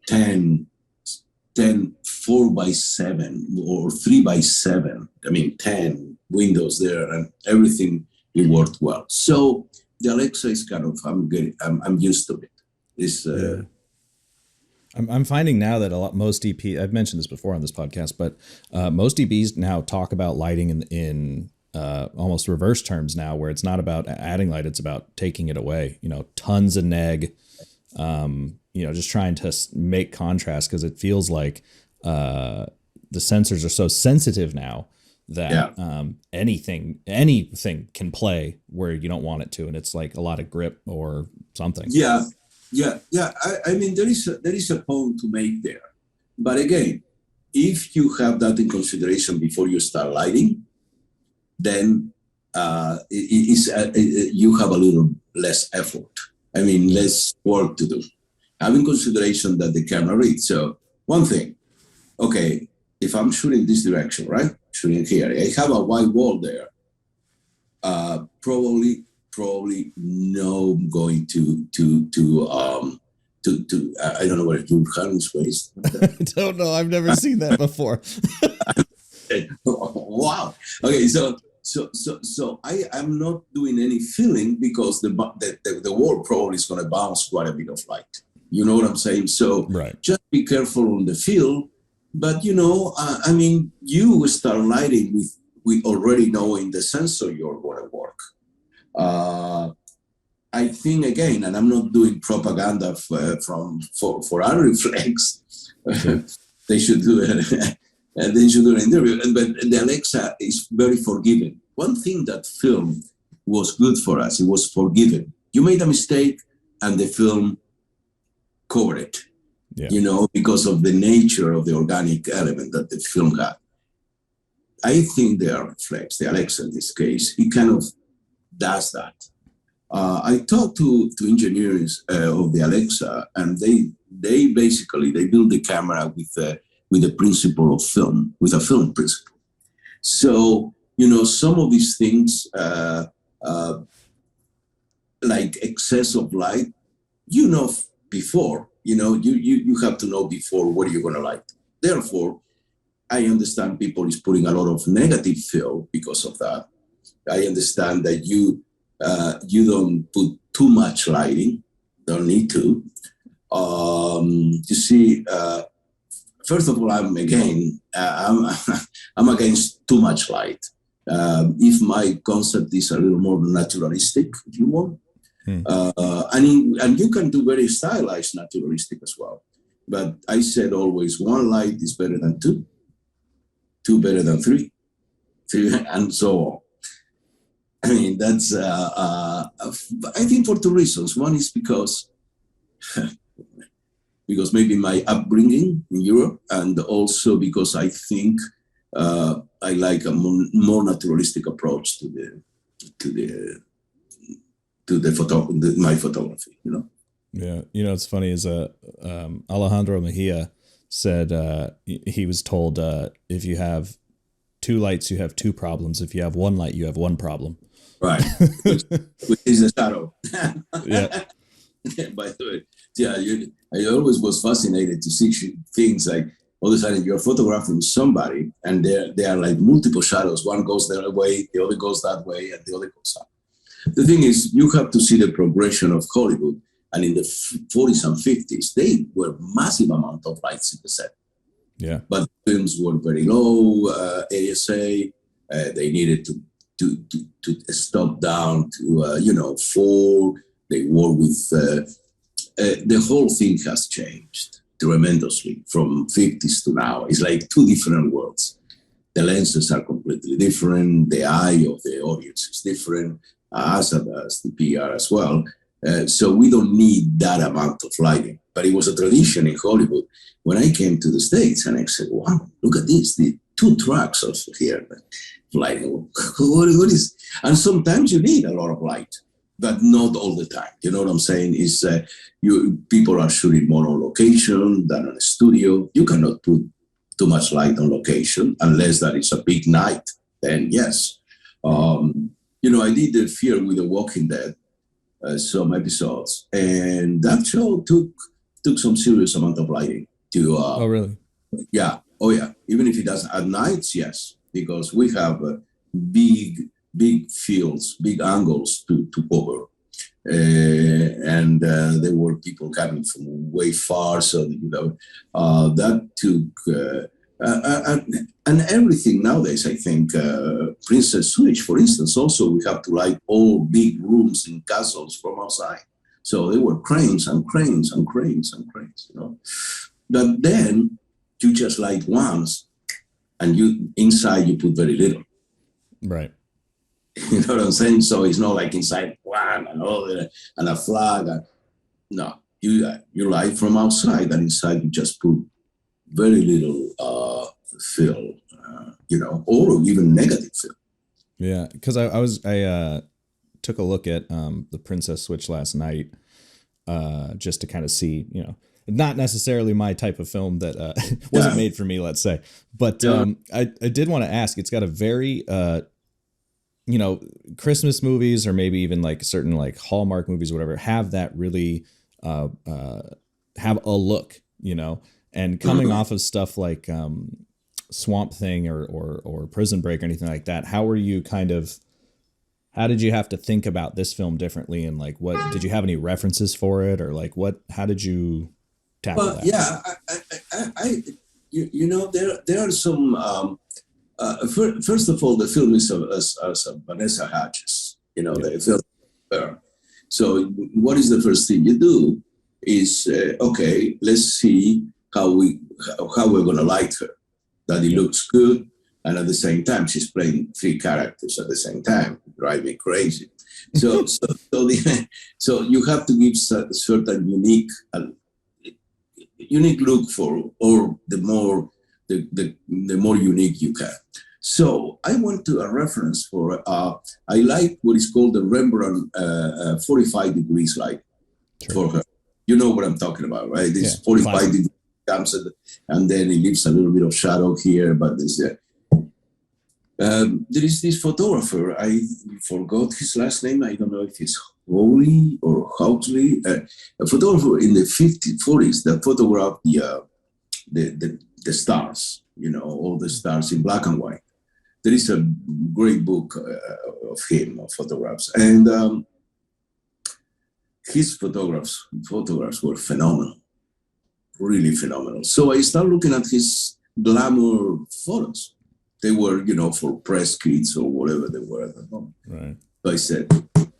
4x7 or 3x7. I mean, 10 windows there, and everything, it worked well. So the Alexa is kind of, I'm used to it. It's I'm finding now that most DP, I've mentioned this before on this podcast, but most DPs now talk about lighting in almost reverse terms now, where it's not about adding light, it's about taking it away. You know, tons of neg. Just trying to make contrast, because it feels like the sensors are so sensitive now that anything can play where you don't want it to, and it's like a lot of grip or something. Yeah. I mean, there is a point to make there, but again, if you have that in consideration before you start lighting, then you have a little less effort. I mean, less work to do. Having consideration that the camera reads. So one thing, okay, if I'm shooting this direction, right? Shooting here, I have a white wall there. Probably no going to I don't know what your hand's waist. I don't know. I've never seen that before. Wow. Okay, so I am not doing any filling, because the wall probably is going to bounce quite a bit of light. You know what I'm saying? So just be careful on the fill. But I mean, you start lighting with already knowing the sensor you're going to work. I think again, and I'm not doing propaganda for Arriflex. They should do it. And they should do an interview. But the Alexa is very forgiving. One thing that film was good for us, it was forgiving. You made a mistake, and the film covered it. Yeah. Because of the nature of the organic element that the film had. I think the Arriflex, the Alexa in this case, it kind of does that. I talked to engineers of the Alexa, and they basically build the camera with the principle of film, with a film principle. So, some of these things, like excess of light, before, you have to know before what you're going to light. Therefore, I understand people is putting a lot of negative fill because of that. I understand that you don't put too much lighting, don't need to. You see, first of all, I'm I'm against too much light. If my concept is a little more naturalistic, if you want, and you can do very stylized naturalistic as well. But I said always, one light is better than two better than three, and so on. I mean, that's, I think for two reasons. One is because maybe my upbringing in Europe, and also because I think I like a more naturalistic approach to my photography, you know? Yeah. You know, it's funny is Alejandro Mejia said he was told if you have two lights, you have two problems. If you have one light, you have one problem. Right. which is a shadow. Yeah. By the way, yeah, I always was fascinated to see things like all of a sudden you're photographing somebody and there are like multiple shadows. One goes that way, the other goes that way, and the other goes up. The thing is, you have to see the progression of Hollywood. And in the 40s and 50s, they were massive amount of lights in the set. Yeah. But films were very low, ASA. They needed to stop down to 4. They work with the whole thing has changed tremendously from 50s to now. It's like two different worlds. The lenses are completely different. The eye of the audience is different, as does the PR as well. So we don't need that amount of lighting. But it was a tradition in Hollywood. When I came to the States and I said, wow, look at this, the 2 tracks of here, lighting. What is? And sometimes you need a lot of light, but not all the time. You know what I'm saying? Is people are shooting more on location than on a studio. You cannot put too much light on location unless that is a big night. Then yes. I did the Fear with the Walking Dead, some episodes, and that show took some serious amount of lighting to. Oh really? Yeah. Oh yeah. Even if it doesn't at nights, yes, because we have big fields, big angles to cover, and there were people coming from way far, so that took. And everything nowadays, I think, Princess Switch, for instance, also we have to light all big rooms in castles from outside. So there were cranes and cranes and cranes and cranes, But then you just light once, and inside you put very little. Right. You know what I'm saying? So it's not like inside one and all that and a flag. No, you light from outside, and inside you just put very little film, or even negative film. Yeah, because I took a look at the Princess Switch last night, just to kind of see, not necessarily my type of film that wasn't made for me, let's say, but I did want to ask. It's got a very Christmas movies, or maybe even like certain like Hallmark movies, or whatever, have that really have a look, and coming off of stuff like Swamp Thing or Prison Break or anything like that, how did you have to think about this film differently? And like, what did you have any references for it, or like how did you tackle that? Yeah, there are some, first of all, the film is as Vanessa Hudgens, the film. So what is the first thing you do is, okay, let's see how we're going to light her. That it looks good, and at the same time, she's playing 3 characters at the same time, drive me crazy. So you have to give a certain unique look for, or the more unique you can. So I went to a reference for, I like what is called the Rembrandt 45 degrees light for her. You know what I'm talking about, right? This 45 degrees comes and then it leaves a little bit of shadow here, but there is this photographer, I forgot his last name, I don't know if it's Hawley or Hawley, a photographer in the 40s that photographed the stars, all the stars in black and white. There is a great book of him, of photographs, and his photographs were phenomenal. really phenomenal. So I started looking at his glamour photos. They were, for press kits or whatever they were at the moment. Right. So I said,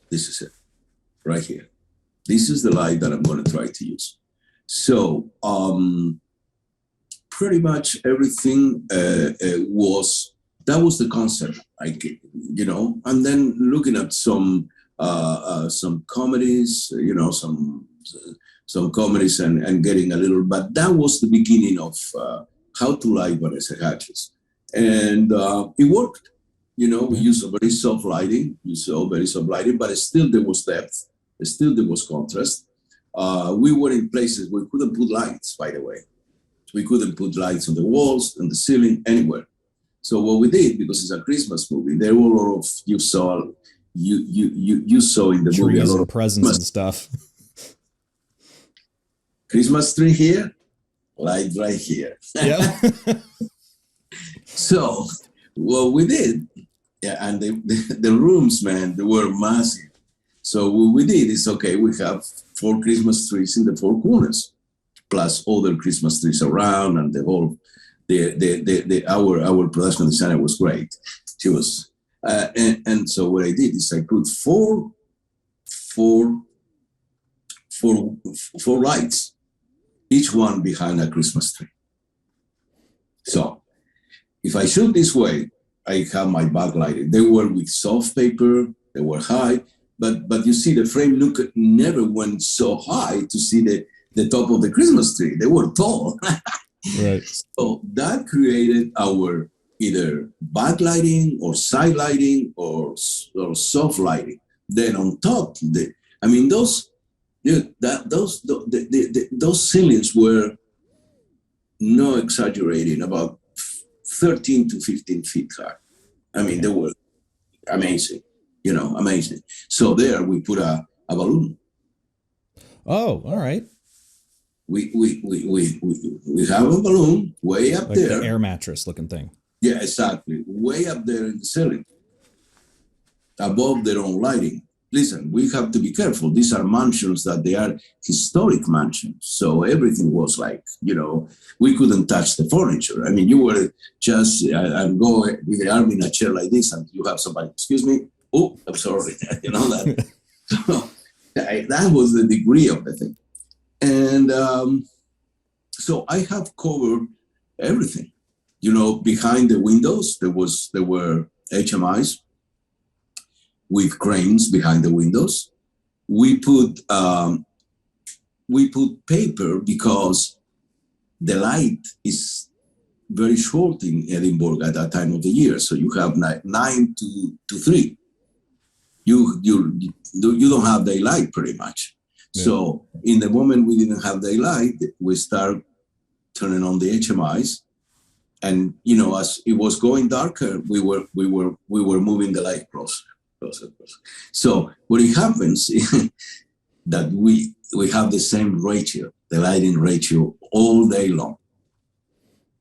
this is it, right here. This is the light that I'm going to try to use. So pretty much everything that was the concept. And then looking at some comedies, some comedies and getting a little, but that was the beginning of how to light Vanessa Hudgens. And it worked. We used a very soft lighting, but still there was depth. Still there was contrast. We were in places we couldn't put lights, by the way. We couldn't put lights on the walls, on the ceiling, anywhere. So what we did, because it's a Christmas movie, there were a lot of, you saw in the trees movie a lot and of presents and stuff. Christmas tree here, light right here. Yeah. So what we did, and the rooms, man, they were massive. So what we did is, okay, we have 4 Christmas trees in the 4 corners, plus other Christmas trees around, and the whole, our production designer was great. She was, and so what I did is I put four lights, each one behind a Christmas tree. So if I shoot this way, I have my backlighting. They were with soft paper, they were high, but you see the frame never went so high to see the top of the Christmas tree. They were tall. Right. So that created our either backlighting or side lighting or soft lighting. Then on top, those ceilings were, no exaggerating, about 13 to 15 feet high. They were amazing, amazing. So there we put a balloon. Oh, all right. We have a balloon way up like there. The air mattress looking thing. Yeah, exactly. Way up there in the ceiling, above their own lighting. Listen, we have to be careful. These are mansions that they are historic mansions. So everything was like, we couldn't touch the furniture. You were just, and go with the arm in a chair like this, and you have somebody, excuse me, oh, I'm sorry, that. So that was the degree of the thing. And so I have covered everything. Behind the windows, there were HMIs with cranes behind the windows. We put paper because the light is very short in Edinburgh at that time of the year. So you have 9 to 3. You don't have daylight pretty much. Yeah. So in the moment we didn't have daylight, we start turning on the HMIs. And as it was going darker, we were moving the light closer. So what it happens is that we have the same ratio, the lighting ratio, all day long.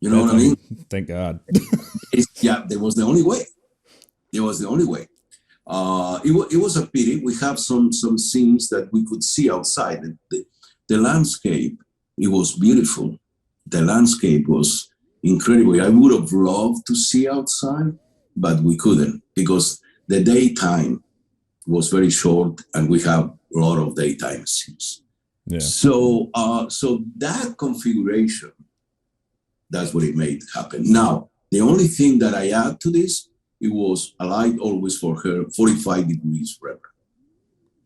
You know what I mean? Thank God. There was the only way. It was the only way. It was a pity. We have some scenes that we could see outside. The landscape, it was beautiful. The landscape was incredible. I would have loved to see outside, but we couldn't because the daytime was very short, and we have a lot of daytime scenes. Yeah. So that configuration, that's what it made happen. Now, the only thing that I add to this, it was a light always for her, 45 degrees forever,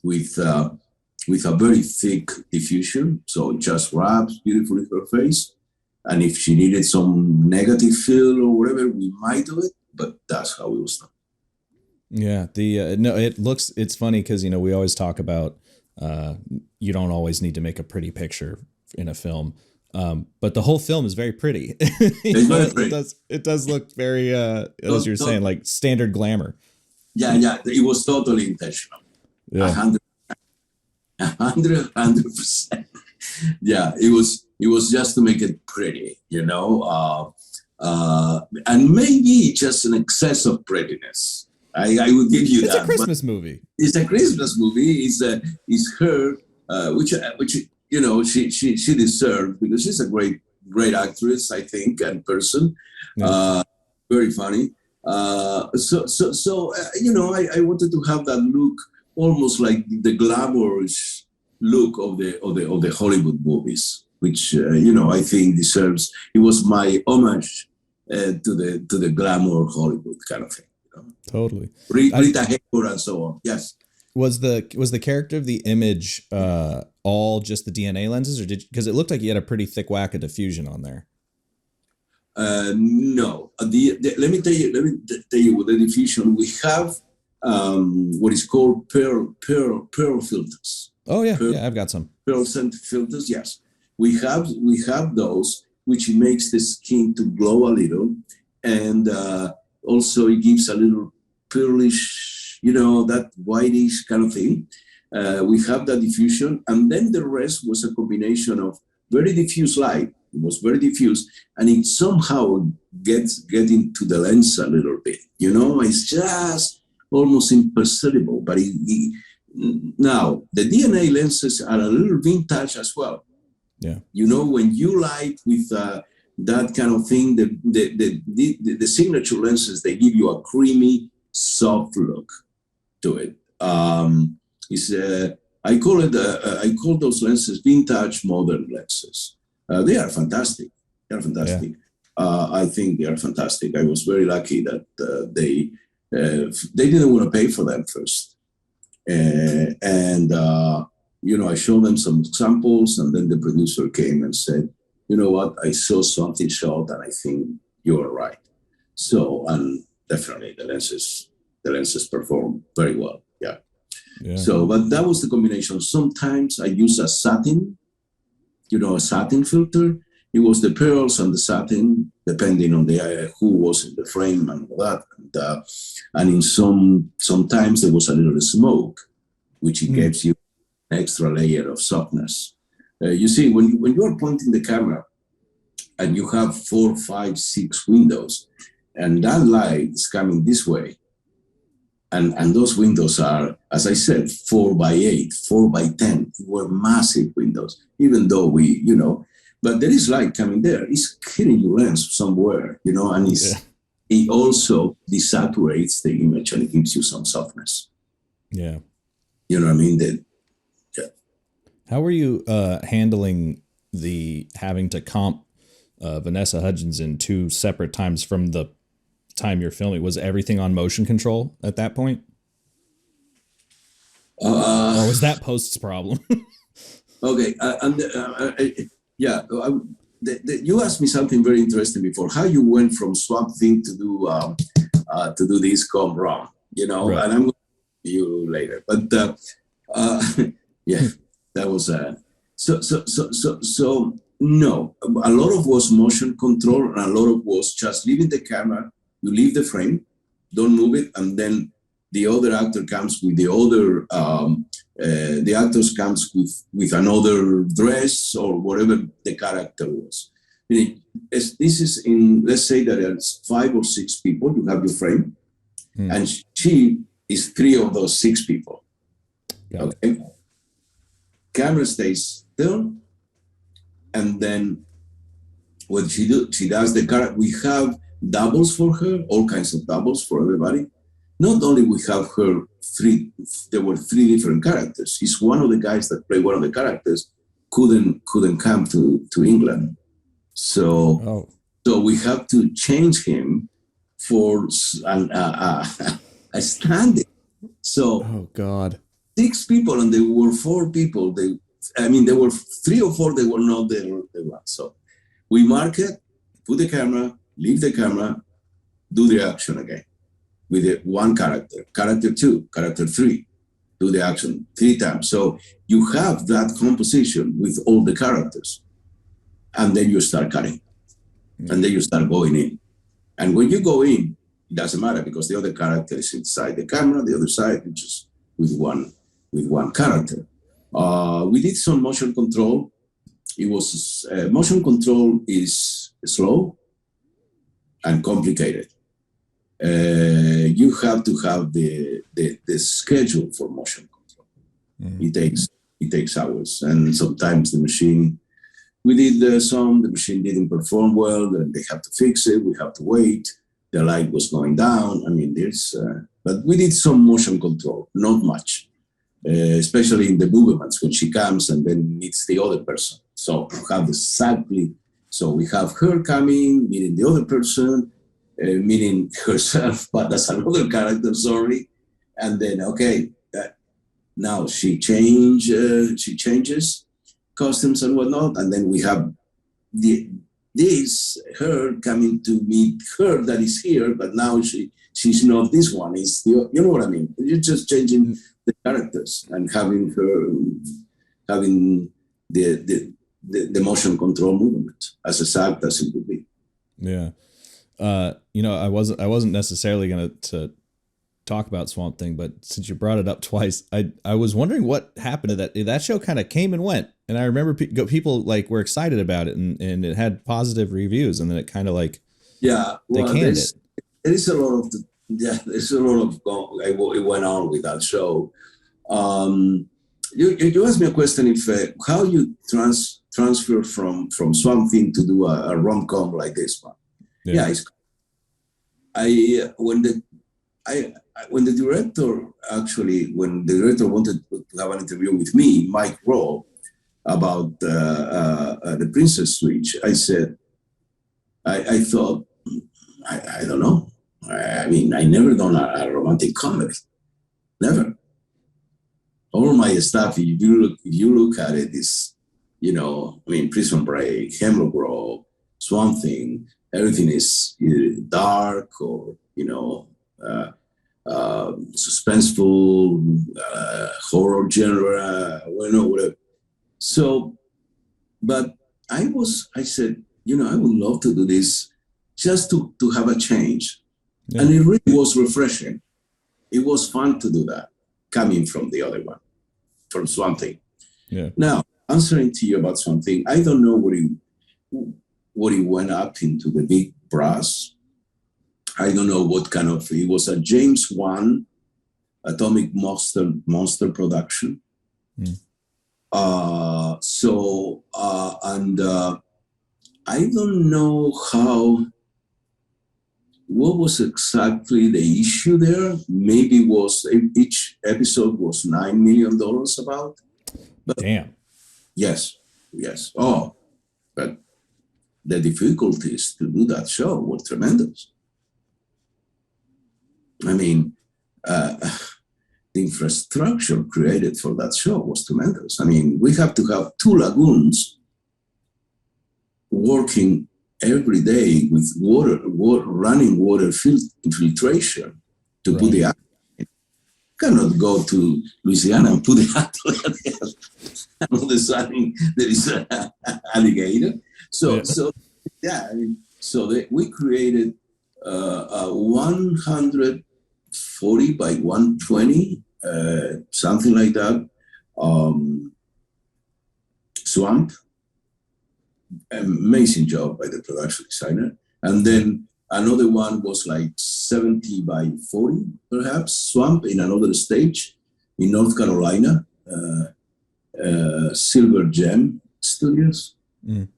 with a very thick diffusion, so it just wraps beautifully her face. And if she needed some negative fill or whatever, we might do it, but that's how it was done. Yeah, it's funny because, we always talk about you don't always need to make a pretty picture in a film. But the whole film is very pretty. It's very pretty. It does look very, as you're saying, like standard glamour. Yeah. It was totally intentional. Yeah. 100%. Yeah, it was just to make it pretty, and maybe just an excess of prettiness. I would give you It's a Christmas movie. It's a Christmas movie. It's her, which she deserved, because she's a great actress, I think, and person. Yeah. Very funny. I wanted to have that look, almost like the glamorous look of the Hollywood movies, which I think deserves. It was my homage to the glamour Hollywood kind of thing. Totally. Rita Hayworth and so on. Yes. Was the character of the image all just the DNA lenses, or because it looked like you had a pretty thick whack of diffusion on there? No. Let me tell you with the diffusion, we have what is called pearl filters. Oh yeah, I've got some pearl scent filters. Yes, we have those, which makes the skin to glow a little, and also it gives a little pearlish, that whitish kind of thing. We have that diffusion, and then the rest was a combination of very diffuse light. It was very diffuse, and it somehow gets into the lens a little bit. It's just almost imperceptible. But now the DNA lenses are a little vintage as well. Yeah. When you light with that kind of thing, the signature lenses, they give you a creamy, soft look to it. I call those lenses vintage modern lenses. They are fantastic. Yeah. I think they are fantastic. I was very lucky that they didn't want to pay for them first, and I showed them some samples, and then the producer came and said, "You know what? I saw something shot, and I think you're right." So, and definitely the lenses perform very well. Yeah. So, but that was the combination. Sometimes I use a satin. A satin filter. It was the pearls and the satin, depending on the who was in the frame and all that. And in sometimes there was a little smoke, which it gives you an extra layer of softness. You see, when you are pointing the camera and you have 4, 5, 6 windows, and that light is coming this way, and those windows are, as I said, 4 by 8, 4 by 10, were massive windows, even though but there is light coming there. It's hitting your lens somewhere, and it also desaturates the image, and it gives you some softness. Yeah. You know what I mean? How were you handling the having to comp Vanessa Hudgens in 2 separate times from the time you're filming? Was everything on motion control at that point? Or was that post's problem? Okay. You asked me something very interesting before, how you went from Swamp Thing to do this gone wrong, right. And I'm going to tell you later. But that was so no, a lot of was motion control, and a lot of was just leaving the camera. You leave the frame, don't move it, and then the other actor comes with the other. The actors comes with another dress or whatever the character was. This is let's say that it's 5 or 6 people. You have your frame, and she is 3 of those 6 people. Okay. Camera stays still, and then what she does the character. We have doubles for her, all kinds of doubles for everybody. Not only we have her 3, there were 3 different characters. It's one of the guys that played one of the characters couldn't come to England, so we have to change him for a stand-in. So, oh God, 6 people, and there were 4 people. There were 3 or 4. They were not the one. So we mark it, put the camera, leave the camera, do the action again with one character, character 2, character 3, do the action 3 times. So you have that composition with all the characters, and then you start cutting, and then you start going in. And when you go in, it doesn't matter, because the other character is inside the camera, the other side, just with one character. We did some motion control. It was motion control is slow and complicated. You have to have the schedule for motion control. It takes it takes hours. And sometimes we did the machine didn't perform well, and they have to fix it. We have to wait. The light was going down. I mean, but we did some motion control, not much, especially in the movements when she comes and then meets the other person. So we have her coming, meeting the other person, meeting herself, but as another character, sorry. And then, okay, now she changes costumes and whatnot, and then we have her coming to meet her that is here, but now she's not this one. It's you know what I mean? You're just changing the characters and having the motion control movement as exact as it would be. Yeah. I wasn't necessarily going to talk about Swamp Thing, but since you brought it up twice, I was wondering what happened to that show. Kind of came and went, and I remember people like were excited about it, and it had positive reviews, and then it kind of like they canned it. There's a lot of it went on with that show. You asked me a question if how you transfer from Swamp Thing to do a rom-com like this one. Yeah, when the director wanted to have an interview with me, Mike Rowe, about the Princess Switch, I said, I thought, I don't know. I mean, I never done a romantic comedy, never. All my stuff, if you look at it, is, Prison Break, Hemlock Grove, Swamp Thing, everything is either dark or, suspenseful, horror genre, whatever. So, but I said, I would love to do this just to have a change. Yeah. And it really was refreshing. It was fun to do that, coming from the other one, from Swamp Thing. Yeah. Now, answering to you about Swamp Thing, I don't know what he went up into the big brass. I don't know what kind of, it was a James Wan Atomic Monster production. Mm. I don't know what was exactly the issue there. Maybe each episode was $9 million about. But damn. Yes. Oh, but the difficulties to do that show were tremendous. I mean, the infrastructure created for that show was tremendous. I mean, we have to have 2 lagoons working every day with running water infiltration to put the actor. You cannot go to Louisiana and put the actor and all of a sudden there is an alligator. We created a 140 by 120, something like that, swamp. Amazing job by the production designer. And then another one was like 70 by 40, perhaps, swamp in another stage in North Carolina, Silver Gem Studios. Mm.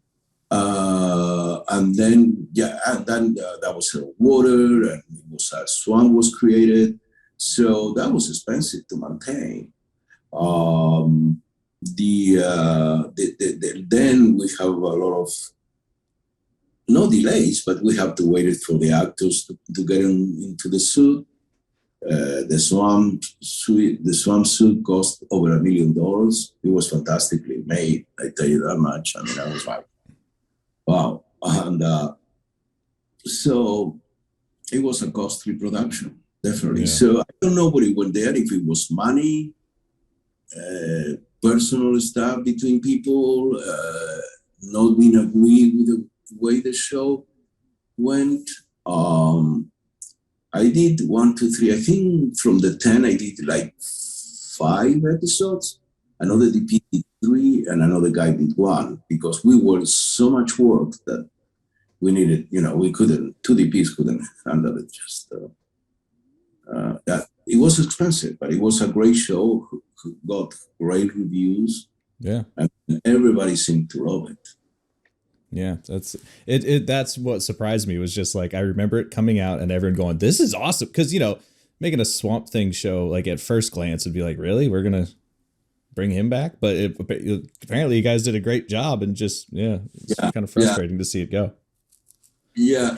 And then that was water, and it was a swamp was created. So that was expensive to maintain. Then we have a lot of, no delays, but we have to wait for the actors to get into the suit. The swamp suit cost over $1 million. It was fantastically made, I tell you that much. I mean, I was like, wow. And so it was a costly production, definitely. Yeah. So I don't know what it went there, if it was money, personal stuff between people, not being agreed with the way the show went. I did 1, 2, 3. I think from the 10, I did like 5 episodes. Another DP did 3, and another guy did 1, because we were so much work that we needed, 2 DPs couldn't handle it. Just that it was expensive, but it was a great show. got great reviews. Yeah. And everybody seemed to love it. Yeah, that's it. That's what surprised me, was just like, I remember it coming out and everyone going, "This is awesome." Because, making a Swamp Thing show, like at first glance, would be like, really, we're gonna bring him back? But apparently, you guys did a great job, and just it's kind of frustrating to see it go. Yeah,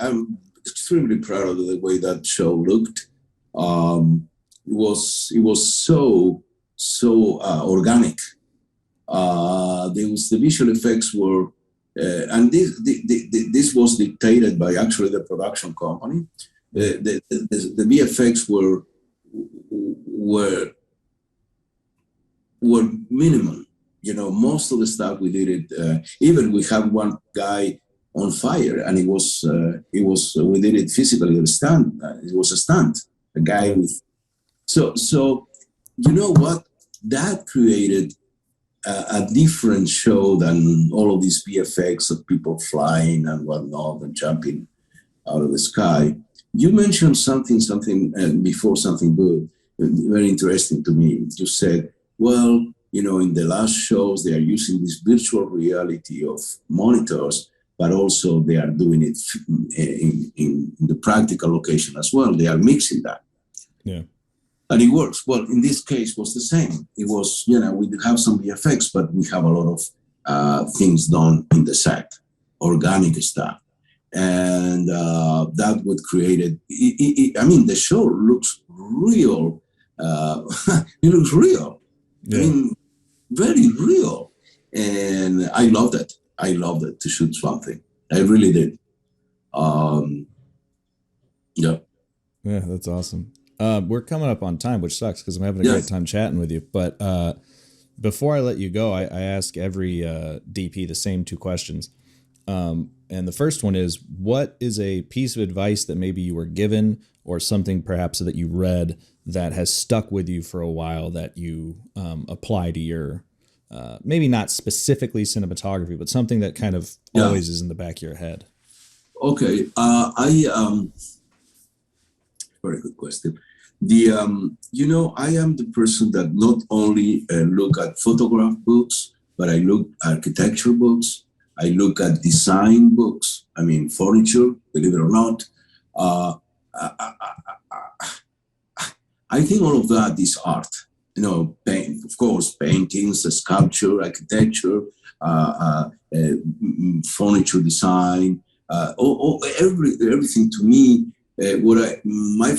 I'm extremely proud of the way that show looked. It was so organic. The visual effects were, and this was dictated by actually the production company. The VFX were minimum. Most of the stuff we did it. Even we have one guy on fire, and we did it physically. It was a stunt. A guy with. So you know what? That created a different show than all of these VFX of people flying and whatnot and jumping out of the sky. You mentioned something before, something good, very interesting to me. You said, well, in the last shows, they are using this virtual reality of monitors, but also they are doing it in the practical location as well. They are mixing that. Yeah. And it works. Well, in this case, was the same. It was, we have some VFX, but we have a lot of things done in the set, organic stuff. And that would create it. The show looks real. It looks real. Yeah. Very real. And I loved it. To shoot something. I really did. Yeah. Yeah, that's awesome. We're coming up on time, which sucks because I'm having a great time chatting with you. But before I let you go, I ask every DP the same two questions. And the first one is, what is a piece of advice that maybe you were given, or something perhaps that you read that has stuck with you for a while that you apply to your, maybe not specifically cinematography, but something that kind of always is in the back of your head? Okay. Very good question. I am the person that not only look at photograph books, but I look at architecture books. I look at design books. Furniture, believe it or not. I think all of that is art. Of course, paintings, sculpture, architecture, furniture design, everything to me. My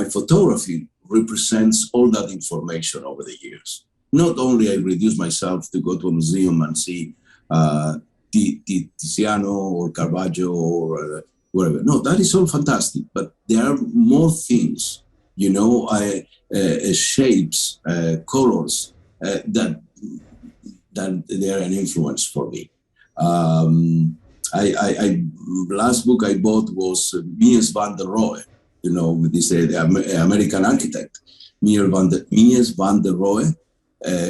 photography represents all that information over the years. Not only I reduce myself to go to a museum and see Tiziano or Caravaggio or whatever. No, that is all fantastic, but there are more things, shapes, colors that they are an influence for me. Last book I bought was Mies van der Rohe, the American architect, Mies van der Rohe.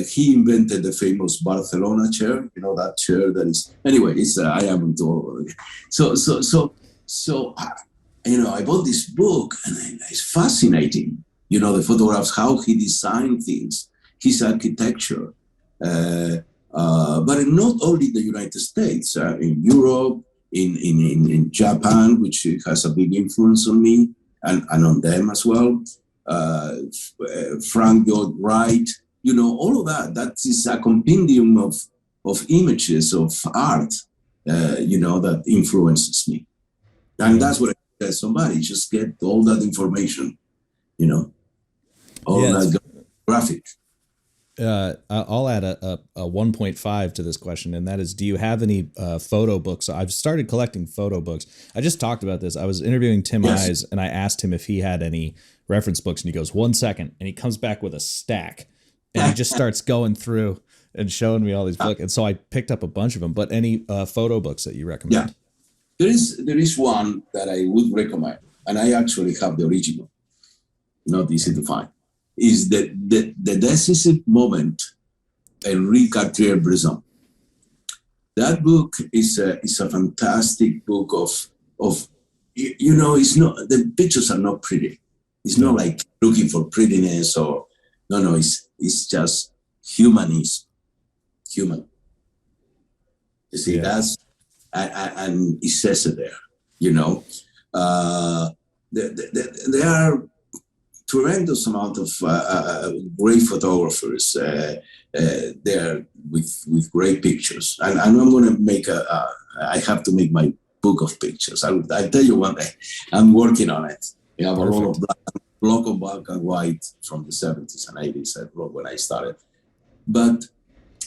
He invented the famous Barcelona chair, that chair that is, anyway, I haven't told. So I bought this book, and it's fascinating, the photographs, how he designed things, his architecture. But not only the United States, in Europe, in Japan, which has a big influence on me and on them as well. Frank Lloyd Wright, all of that. That is a compendium of images of art, that influences me. And that's what I tell somebody: just get all that information, all that graphic. I'll add a 1.5 to this question, and that is, do you have any photo books? I've started collecting photo books. I just talked about this. I was interviewing Tim Eyes, and I asked him if he had any reference books, and he goes, 1 second, and he comes back with a stack, and he just starts going through and showing me all these books. And so I picked up a bunch of them. But any photo books that you recommend? Yeah, there is one that I would recommend, and I actually have the original. Not easy to find. Is the decisive moment, Henri Cartier-Bresson. That book is a fantastic book of it's not, the pictures are not pretty. It's not like looking for prettiness or No, it's just humanism, human. You see, that's, and it says it there, you know. There are tremendous amount of great photographers there with great pictures. And I'm going to make I have to make my book of pictures. I'll tell you one day, I'm working on it. We have Perfect. a lot of block of black and white from the 70s and 80s when I started. But,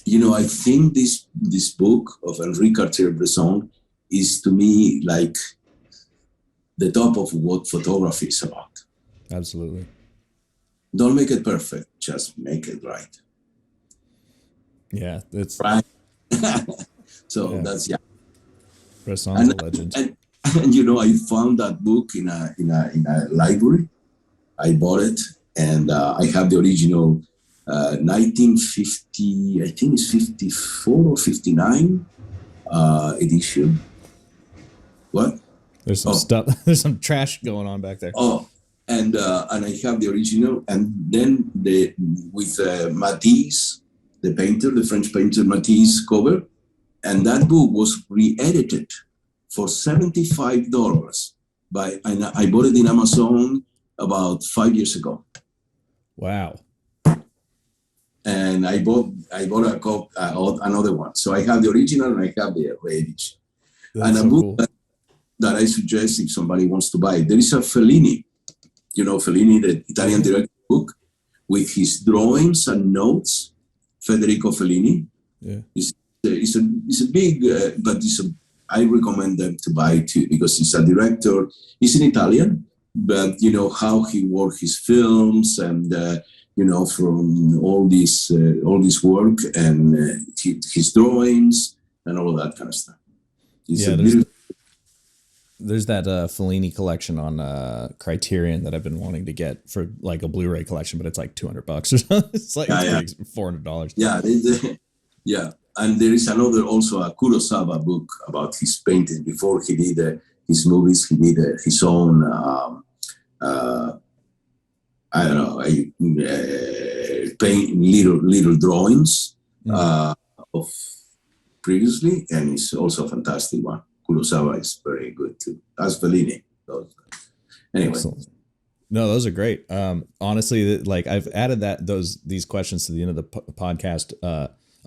you know, I think this book of Henri Cartier-Bresson is, to me, like the top of what photography is about. Absolutely. Don't make it perfect, just make it right. Yeah, it's right. So that's Bresson's a legend. And you know, I found that book in a library. I bought it, and I have the original 1950, I think it's 54 or 59 edition. What? There's some stuff. There's some trash going on back there. Oh, and I have the original, and then with Matisse, the painter, the French painter Matisse cover, and that book was re-edited for $75 and I bought it in Amazon about 5 years ago. Wow. And I bought another one. So I have the original and I have the re-edition. And a book cool. that I suggest if somebody wants to buy it. There is a Fellini, you know, Fellini, the Italian director book, with his drawings and notes. Federico Fellini. Yeah. It's a big, but I recommend them to buy it too, because he's a director. He's in Italian, but you know how he worked his films, and you know, from all this work and his drawings and all of that kind of stuff. There's that Fellini collection on Criterion that I've been wanting to get for like a Blu-ray collection, but it's like $200 or something. It's like $400. Yeah, yeah. And there is another, also a Kurosawa book about his paintings. Before he did his movies, he did his own, paint little drawings of previously, and it's also a fantastic one. Kurosawa is very good too. That's Fellini. Anyway. Excellent. No, those are great. Honestly, like I've added these questions to the end of the podcast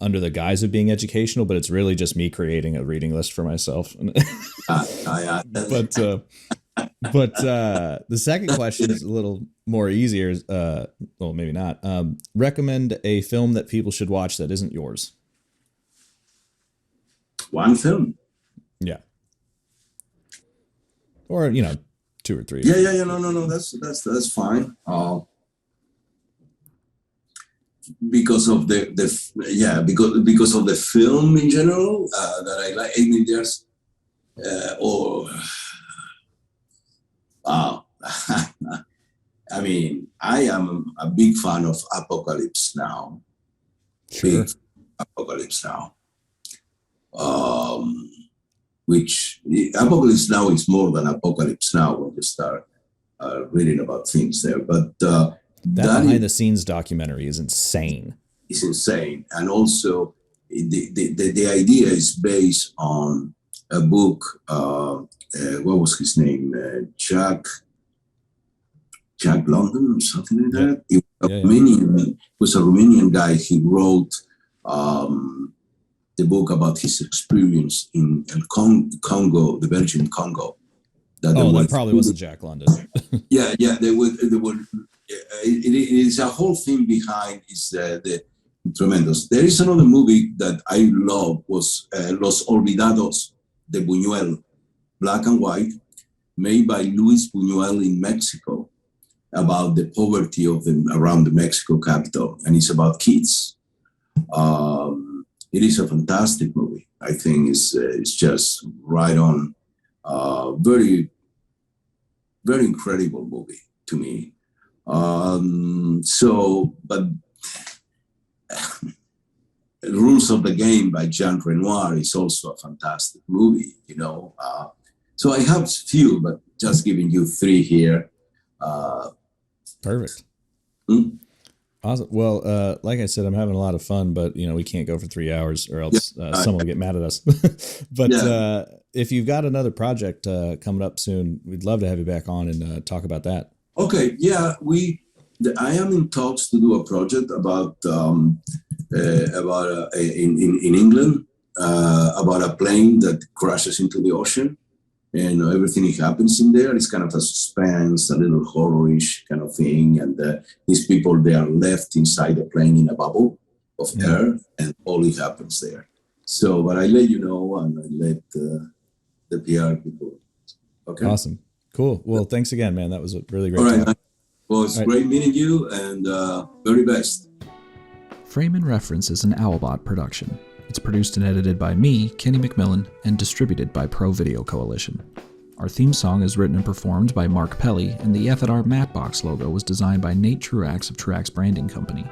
under the guise of being educational, but it's really just me creating a reading list for myself. But the second question is a little more easier. Well, maybe not. Recommend a film that people should watch that isn't yours. One film. Yeah. Or, you know, 2 or 3. Yeah. No. That's fine. Because of because of the film in general that I like. I mean, there's I mean, I am a big fan of Apocalypse Now. Sure. Big Apocalypse Now. Which Apocalypse Now is more than Apocalypse Now when you start reading about things there. But that behind the scenes documentary is insane. It's insane. And also the idea is based on a book, what was his name? Jack London or something like that. It was a Romanian guy. He wrote the book about his experience in Congo, the Belgian Congo. That probably wasn't Jack London. Yeah. They were. It is a whole thing behind is the tremendous. There is another movie that I love, was Los Olvidados de Buñuel, black and white, made by Luis Buñuel in Mexico, about the poverty around the Mexico capital, and it's about kids. It is a fantastic movie. I think it's just right on. Very, very incredible movie to me. But Rules of the Game by Jean Renoir is also a fantastic movie, you know. So I have few, but just giving you 3 here. Perfect. Awesome. Well, like I said, I'm having a lot of fun, but we can't go for 3 hours or Yeah. else someone will get mad at us. But Yeah. if you've got another project coming up soon, we'd love to have you back on and talk about that. Okay. Yeah. I am in talks to do a project about in England about a plane that crashes into the ocean. And everything that happens in there is kind of a suspense, a little horror-ish kind of thing. And these people, they are left inside the plane in a bubble of air, and all it happens there. So, but I let you know, and I let the PR people. Okay. Awesome. Cool. Well, thanks again, man. That was a really great All right. talk. Well, it's great meeting you, and very best. Frame and Reference is an Owlbot production. It's produced and edited by me, Kenny McMillan, and distributed by ProVideo Coalition. Our theme song is written and performed by Mark Pelly, and the F&R Mattbox logo was designed by Nate Truax of Truax Branding Company.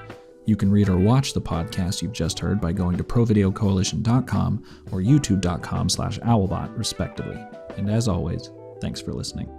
You can read or watch the podcast you've just heard by going to provideocoalition.com or youtube.com/owlbot, respectively. And as always, thanks for listening.